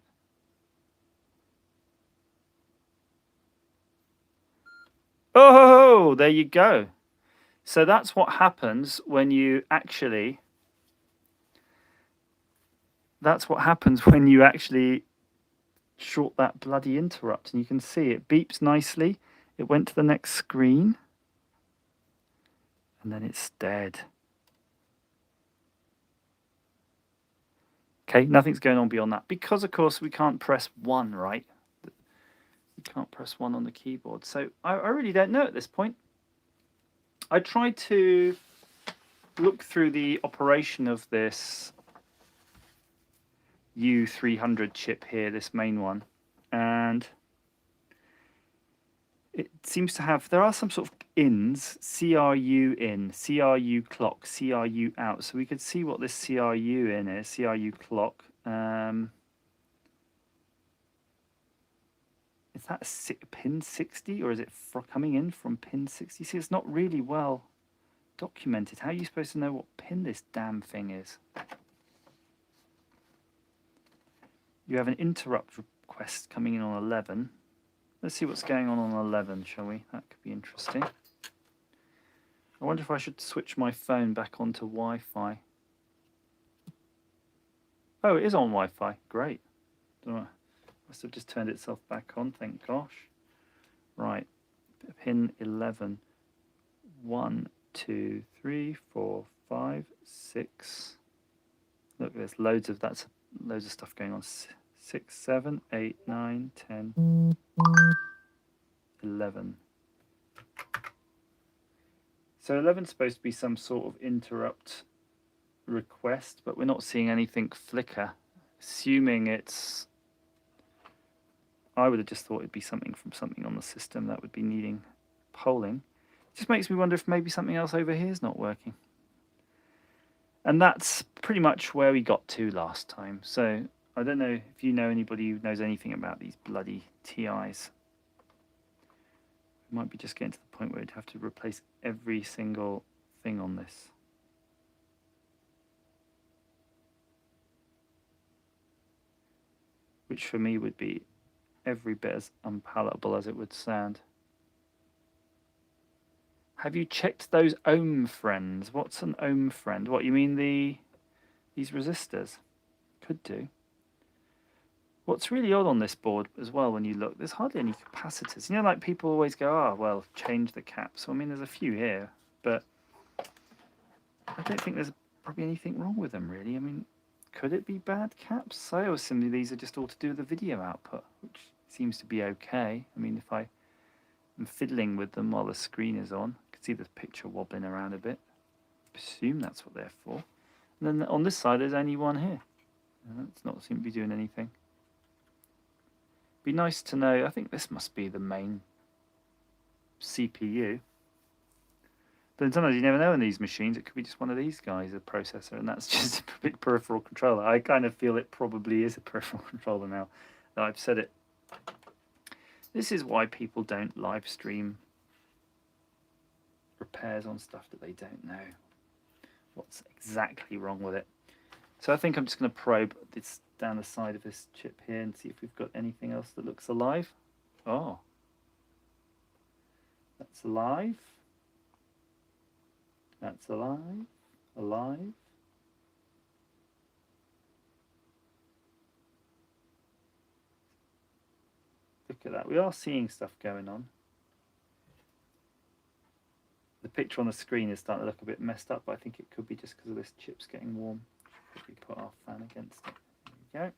Oh, there you go. So that's what happens when you actually... That's what happens when you actually short that bloody interrupt. And you can see it beeps nicely. It went to the next screen. And then it's dead. Okay, nothing's going on beyond that. Because, of course, we can't press 1, right? We can't press 1 on the keyboard. So I really don't know at this point. I tried to look through the operation of this U300 chip here, this main one, and it seems to have, there are some sort of ins, CRU in, CRU clock, CRU out. So we could see what this CRU in is, CRU clock. Is that pin 60 or is it coming in from pin 60? See, it's not really well documented. How are you supposed to know what pin this damn thing is? You have an interrupt request coming in on 11. Let's see what's going on 11, shall we? That could be interesting. I wonder if I should switch my phone back onto Wi-Fi. Oh, it is on Wi-Fi. Great. Must have just turned itself back on, thank gosh. Right, pin 11. 1, 2, 3, 4, 5, 6. Look, there's loads of stuff going on. 6, 7, 8, 9, 10, 11. So 11's supposed to be some sort of interrupt request, but we're not seeing anything flicker. Assuming it's, I would have just thought it'd be something from something on the system that would be needing polling. It just makes me wonder if maybe something else over here is not working. And that's pretty much where we got to last time. So I don't know if you know anybody who knows anything about these bloody TIs. We might be just getting to the point where we'd have to replace every single thing on this. Which for me would be every bit as unpalatable as it would sound. Have you checked those ohm friends? What's an ohm friend? What, you mean these resistors? Could do. What's really odd on this board as well, when you look, there's hardly any capacitors. You know, like people always go, oh, well, change the caps. Well, I mean, there's a few here, but I don't think there's probably anything wrong with them, really. I mean, could it be bad caps? I always assume these are just all to do with the video output, which seems to be okay. I mean, if I'm fiddling with them while the screen is on, I can see the picture wobbling around a bit. I assume that's what they're for. And then on this side, there's only one here. It's not seem to be doing anything. Be nice to know. I think this must be the main CPU. But sometimes you never know in these machines. It could be just one of these guys, a processor, and that's just a big peripheral controller. I kind of feel it probably is a peripheral controller now that I've said it. This is why people don't live stream repairs on stuff that they don't know what's exactly wrong with it. So I think I'm just going to probe this down the side of this chip here and see if we've got anything else that looks alive. Oh, that's alive. That's alive. Alive. Look at that. We are seeing stuff going on. The picture on the screen is starting to look a bit messed up, but I think it could be just because of this chip's getting warm. If we put our fan against it. There we go.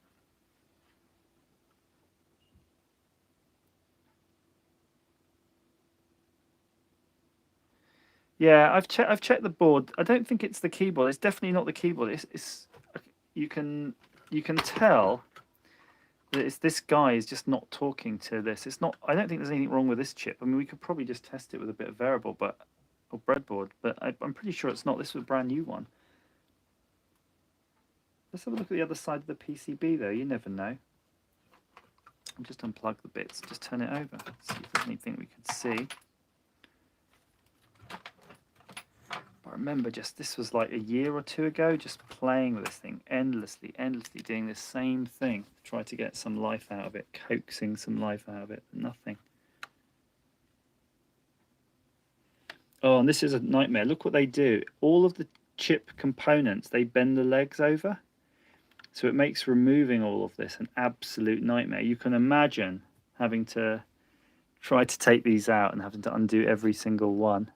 Yeah, I've checked the board. I don't think it's the keyboard. It's definitely not the keyboard. It's you can tell that it's this guy is just not talking to this. It's not. I don't think there's anything wrong with this chip. I mean, we could probably just test it with a bit of variable, or breadboard. But I'm pretty sure it's not. This is a brand new one. Let's have a look at the other side of the PCB, though. You never know. I'll just unplug the bits. Just turn it over. See if there's anything we could see. I remember this was like a year or two ago, just playing with this thing endlessly, doing the same thing, try to get some life out of it, coaxing some life out of it, nothing. Oh, and this is a nightmare. Look what they do. All of the chip components, they bend the legs over. So it makes removing all of this an absolute nightmare. You can imagine having to try to take these out and having to undo every single one.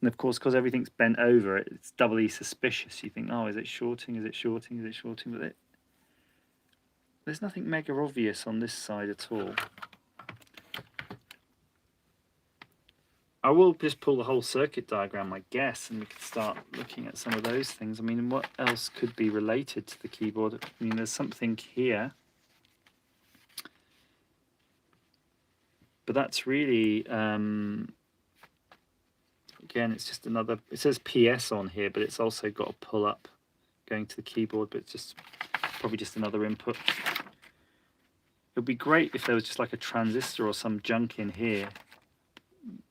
And of course, because everything's bent over, it's doubly suspicious. You think, oh, is it shorting? Is it shorting? Is it shorting? But there's nothing mega obvious on this side at all. I will just pull the whole circuit diagram, I guess, and we can start looking at some of those things. I mean, what else could be related to the keyboard? I mean, there's something here. But that's really, again, it's just another, it says PS on here, but it's also got a pull up going to the keyboard, but it's just probably just another input. It would be great if there was just like a transistor or some junk in here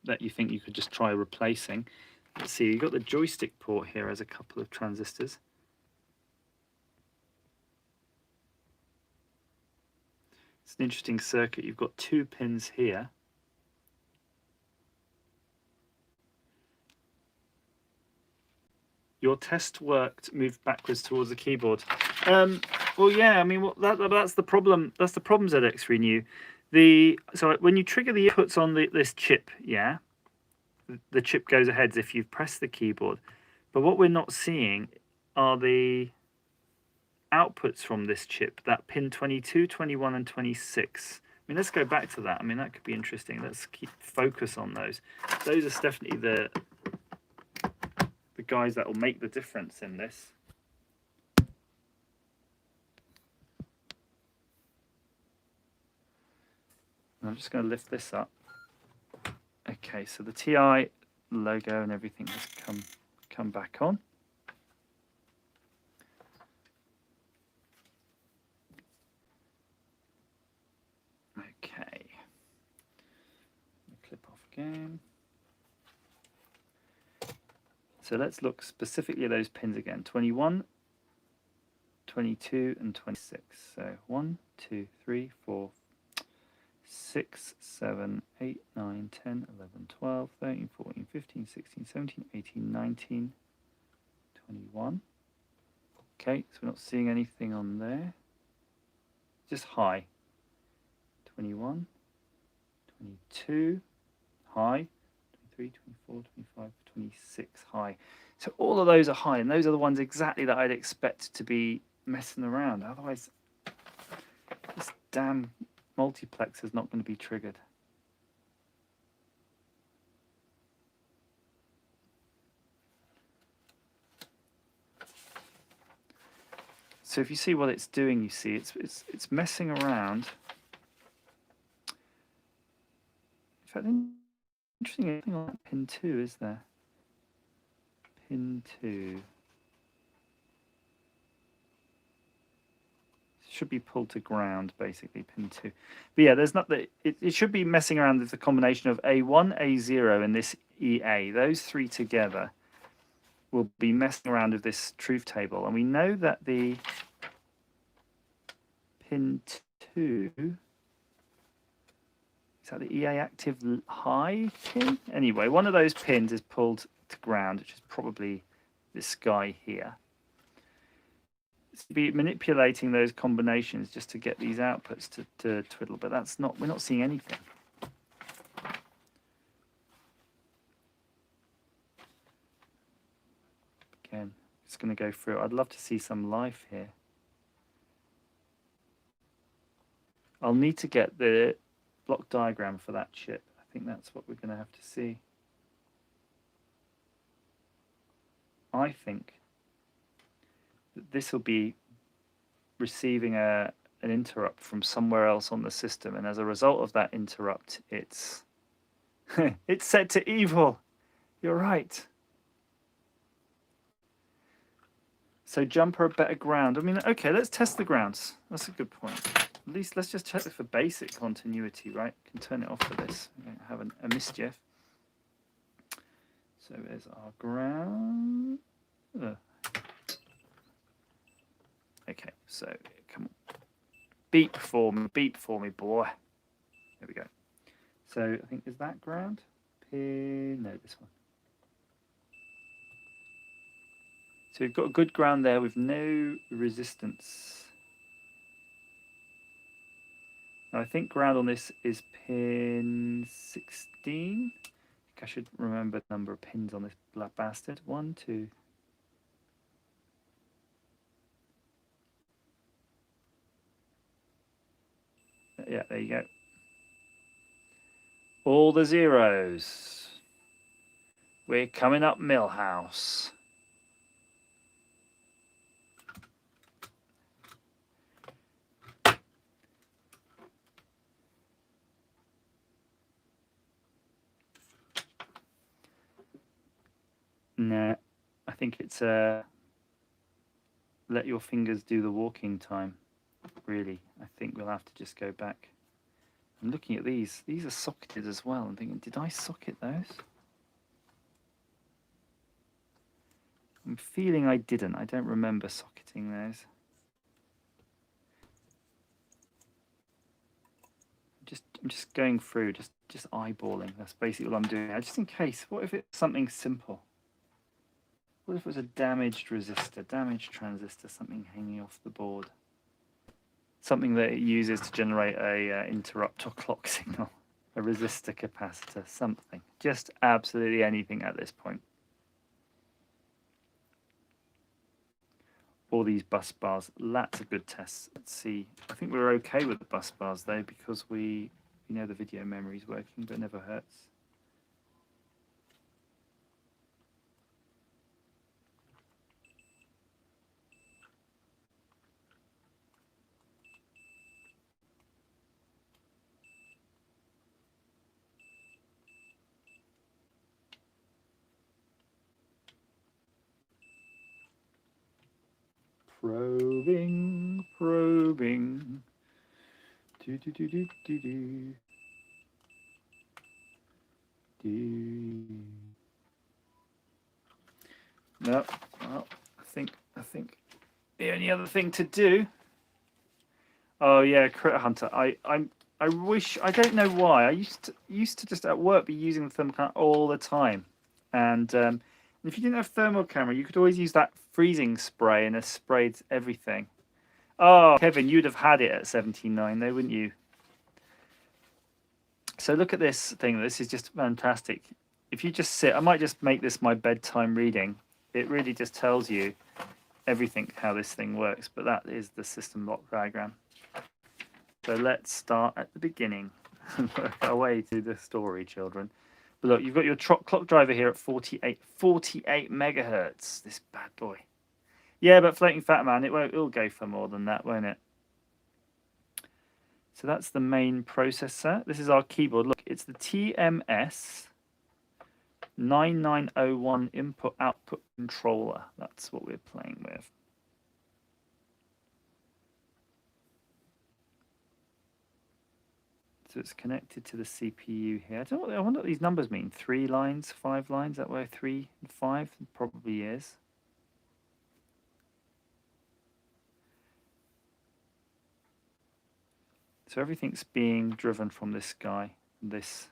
that you think you could just try replacing. Let's see, you've got the joystick port here as a couple of transistors. It's an interesting circuit. You've got 2 pins here. Your test worked, moved backwards towards the keyboard. Well, yeah, I mean, that's the problem. That's the problem, ZX3 New. So when you trigger the inputs on this chip, yeah, the chip goes ahead if you've pressed the keyboard. But what we're not seeing are the outputs from this chip, that pin 22, 21, and 26. I mean, let's go back to that. I mean, that could be interesting. Let's keep focus on those. Those are definitely the guys that will make the difference in this. And I'm just going to lift this up. Okay, so the TI logo and everything has come back on. Okay, clip off again. So let's look specifically at those pins again. 21, 22, and 26. So 1, 2, 3, 4, 6, 7, 8, 9, 10, 11, 12, 13, 14, 15, 16, 17, 18, 19, 21. Okay, so we're not seeing anything on there. Just high. 21, 22, high. 23, 24, 25, 26, high. So all of those are high, and those are the ones exactly that I'd expect to be messing around. Otherwise, this damn multiplex is not going to be triggered. So if you see what it's doing, you see it's messing around. In fact, interesting thing on that pin 2, is there? Pin 2 should be pulled to ground, basically, pin 2. But yeah, there's not the. It should be messing around with the combination of A1, A0, and this EA. Those 3 together will be messing around with this truth table, and we know that the pin 2. Is that the EA active high pin? Anyway, one of those pins is pulled to ground, which is probably this guy here. It's to be manipulating those combinations just to get these outputs to twiddle, but that's not. We're not seeing anything. Again, just going to go through. I'd love to see some life here. I'll need to get the block diagram for that chip. I think that's what we're going to have to see. I think that this will be receiving an interrupt from somewhere else on the system, and as a result of that interrupt, it's it's set to evil. You're right. So jumper a better ground. I mean, okay, let's test the grounds. That's a good point. At least let's just check for basic continuity, right? Can turn it off for this. We don't have a mischief. So there's our ground. Okay, so come on. Beep for me, boy. There we go. So I think, is that ground? Pin, no, this one. So we've got a good ground there with no resistance. Now I think ground on this is pin 16. I should remember the number of pins on this black bastard. 1, 2. Yeah, there you go. All the zeros. We're coming up Millhouse. No, I think it's let your fingers do the walking time. Really, I think we'll have to just go back. I'm looking at these. These are socketed as well. I'm thinking, did I socket those? I'm feeling I didn't. I don't remember socketing those. I'm just going through, just eyeballing. That's basically what I'm doing now, just in case. What if it's something simple? What if it was a damaged resistor, damaged transistor, something hanging off the board? Something that it uses to generate a interrupt or clock signal, a resistor capacitor, something. Just absolutely anything at this point. All these bus bars, lots of good tests. Let's see. I think we're okay with the bus bars though, because we know the video memory is working, but it never hurts. Probing, probing. Do do do do do do. Do. No, well, I think the only other thing to do. Oh yeah, Critter Hunter. I wish, I don't know why. I used to just at work be using the thermal camera all the time, and if you didn't have thermal camera, you could always use that freezing spray, and it sprayed everything. Oh, Kevin, you'd have had it at 79 though, wouldn't you? So look at this thing. This is just fantastic. If you just sit, I might just make this my bedtime reading. It really just tells you everything, how this thing works. But that is the system block diagram. So let's start at the beginning and work our way through the story, children. But look, you've got your clock driver here at 48 megahertz. This bad boy. Yeah, but Floating Fat Man, it'll go for more than that, won't it? So that's the main processor. This is our keyboard. Look, it's the TMS 9901 input-output controller. That's what we're playing with. So it's connected to the CPU here. I wonder what these numbers mean. 3 lines, 5 lines, that way 3 and 5? It probably is. So everything's being driven from this guy, this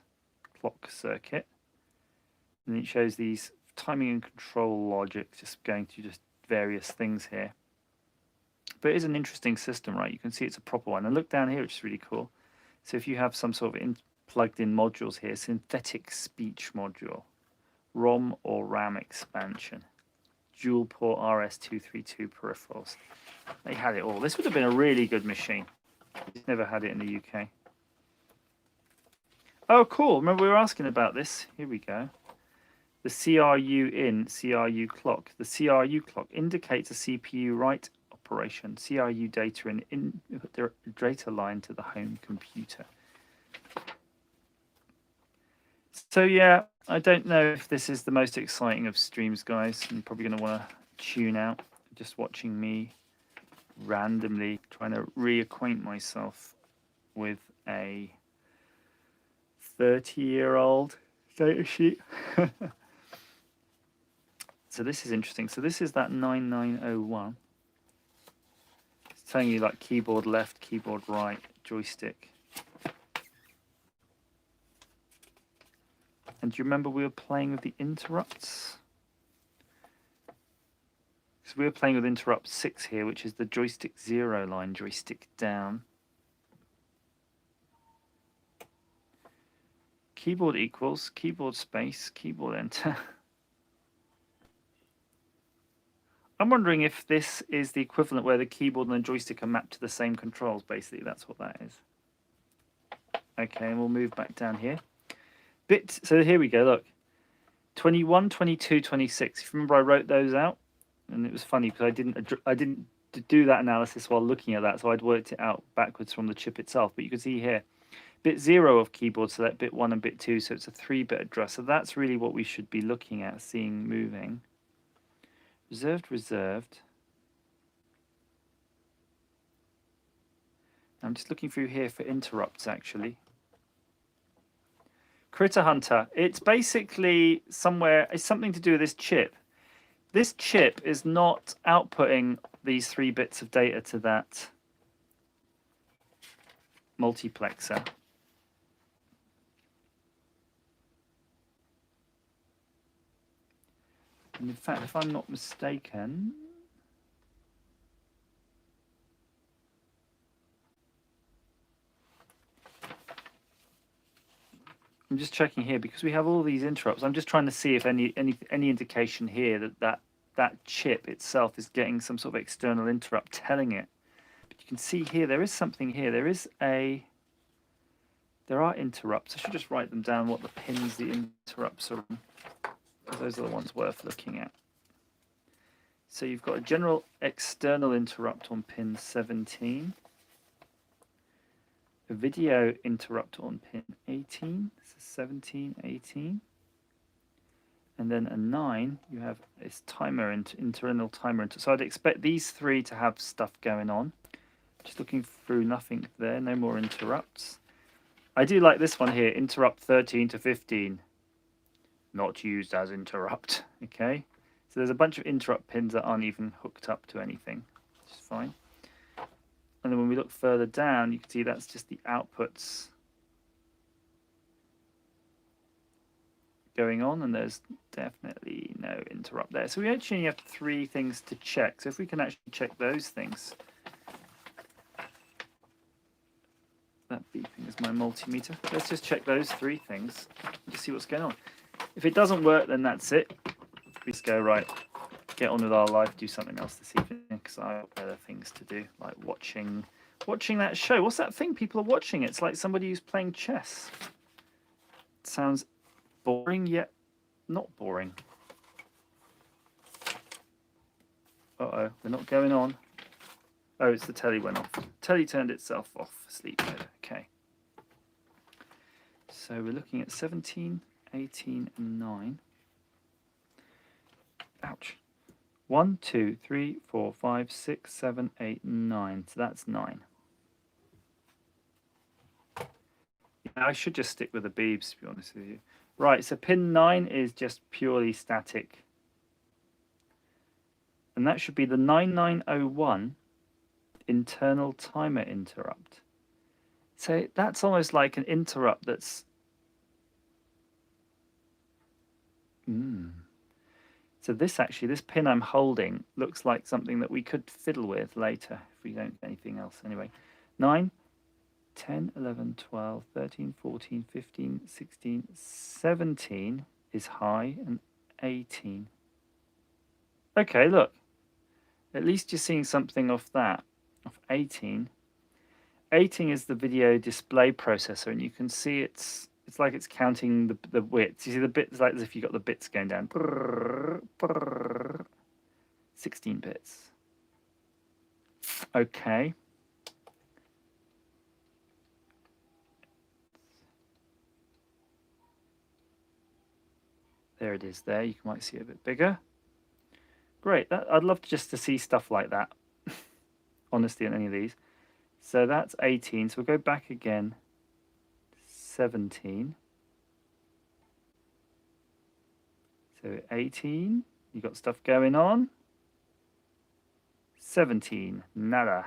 clock circuit. And it shows these timing and control logic, just going through just various things here. But it is an interesting system, right? You can see it's a proper one. And look down here, which is really cool. So if you have some sort of plugged-in modules here, synthetic speech module, ROM or RAM expansion, dual port RS-232 peripherals. They had it all. This would have been a really good machine. We've never had it in the UK. Oh, cool. Remember we were asking about this. Here we go. The CRU in, CRU clock. The CRU clock indicates a CPU write operation. CRU data in data line to the home computer. So yeah, I don't know if this is the most exciting of streams, guys. I'm probably going to want to tune out just watching me randomly trying to reacquaint myself with a 30-year-old data sheet. So this is interesting. So this is that 9901. It's telling you like keyboard left, keyboard right, joystick. And do you remember we were playing with the interrupts? So we were playing with interrupt 6 here, which is the joystick 0 line, joystick down. keyboard equals, keyboard space, keyboard enter. I'm wondering if this is the equivalent where the keyboard and the joystick are mapped to the same controls. Basically, that's what that is. Okay, and we'll move back down here. So here we go, look. 21, 22, 26. If you remember, I wrote those out, and it was funny because I didn't do that analysis while looking at that, so I'd worked it out backwards from the chip itself. But you can see here, bit 0 of keyboard select, bit 1 and bit 2, so it's a 3-bit address. So that's really what we should be looking at, seeing moving. Reserved. I'm just looking through here for interrupts, actually. Critter Hunter. It's basically somewhere, it's something to do with this chip. This chip is not outputting these 3 bits of data to that multiplexer. And in fact, if I'm not mistaken, I'm just checking here because we have all these interrupts. I'm just trying to see if any indication here that chip itself is getting some sort of external interrupt telling it. But you can see here there is something here. There are interrupts. I should just write them down, what the pins the interrupts are on, because those are the ones worth looking at. So you've got a general external interrupt on pin 17. A video interrupt on pin 18, this is 17, 18. And then a 9, you have this timer, internal timer. So I'd expect these 3 to have stuff going on. Just looking through, nothing there, no more interrupts. I do like this one here, interrupt 13 to 15. Not used as interrupt, okay? So there's a bunch of interrupt pins that aren't even hooked up to anything, which is fine. And then when we look further down, you can see that's just the outputs going on, and there's definitely no interrupt there. So we actually only have 3 things to check. So if we can actually check those things. That beeping is my multimeter. Let's just check those 3 things and just see what's going on. If it doesn't work, then that's it. We just go, right, get on with our life, do something else this evening, because I have better things to do, like watching that show. What's that thing people are watching? It's like somebody who's playing chess. It sounds boring, yet not boring. Uh-oh, we're not going on. Oh, it's the telly went off. Telly turned itself off. Sleep mode. Okay. So we're looking at 17, 18, and 9. Ouch. 1, 2, 3, 4, 5, 6, 7, 8, 9. So that's 9. I should just stick with the beeps, to be honest with you. Right, so pin 9 is just purely static. And that should be the 9901 internal timer interrupt. So that's almost like an interrupt that's... So this pin I'm holding looks like something that we could fiddle with later if we don't get anything else. Anyway, 9, 10, 11, 12, 13, 14, 15, 16, 17 is high, and 18. Okay, look. At least you're seeing something off that, of 18. 18 is the video display processor, and you can see it's like it's counting the bits. You see the bits, like as if you got the bits going down. 16 bits. Okay. There it is there. You might see it a bit bigger. Great. I'd love just to see stuff like that, honestly, on any of these. So that's 18. So we'll go back again. 17. So 18, you got stuff going on. 17, nada.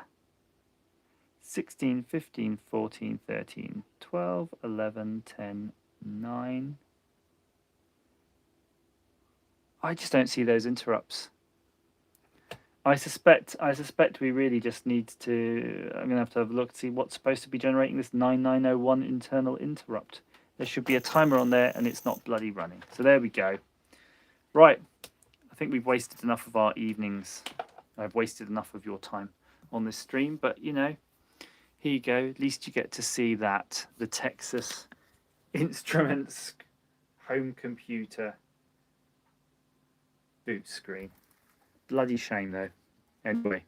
16, 15, 14, 13, 12, 11, 10, 9. I just don't see those interrupts. I suspect we really just need to, I'm going to have a look to see what's supposed to be generating this 9901 internal interrupt. there should be a timer on there and it's not bloody running. So there we go. Right, I think we've wasted enough of our evenings. I've wasted enough of your time on this stream, but you know, here you go. At least you get to see that the Texas Instruments home computer boot screen. Bloody shame though. Anyway.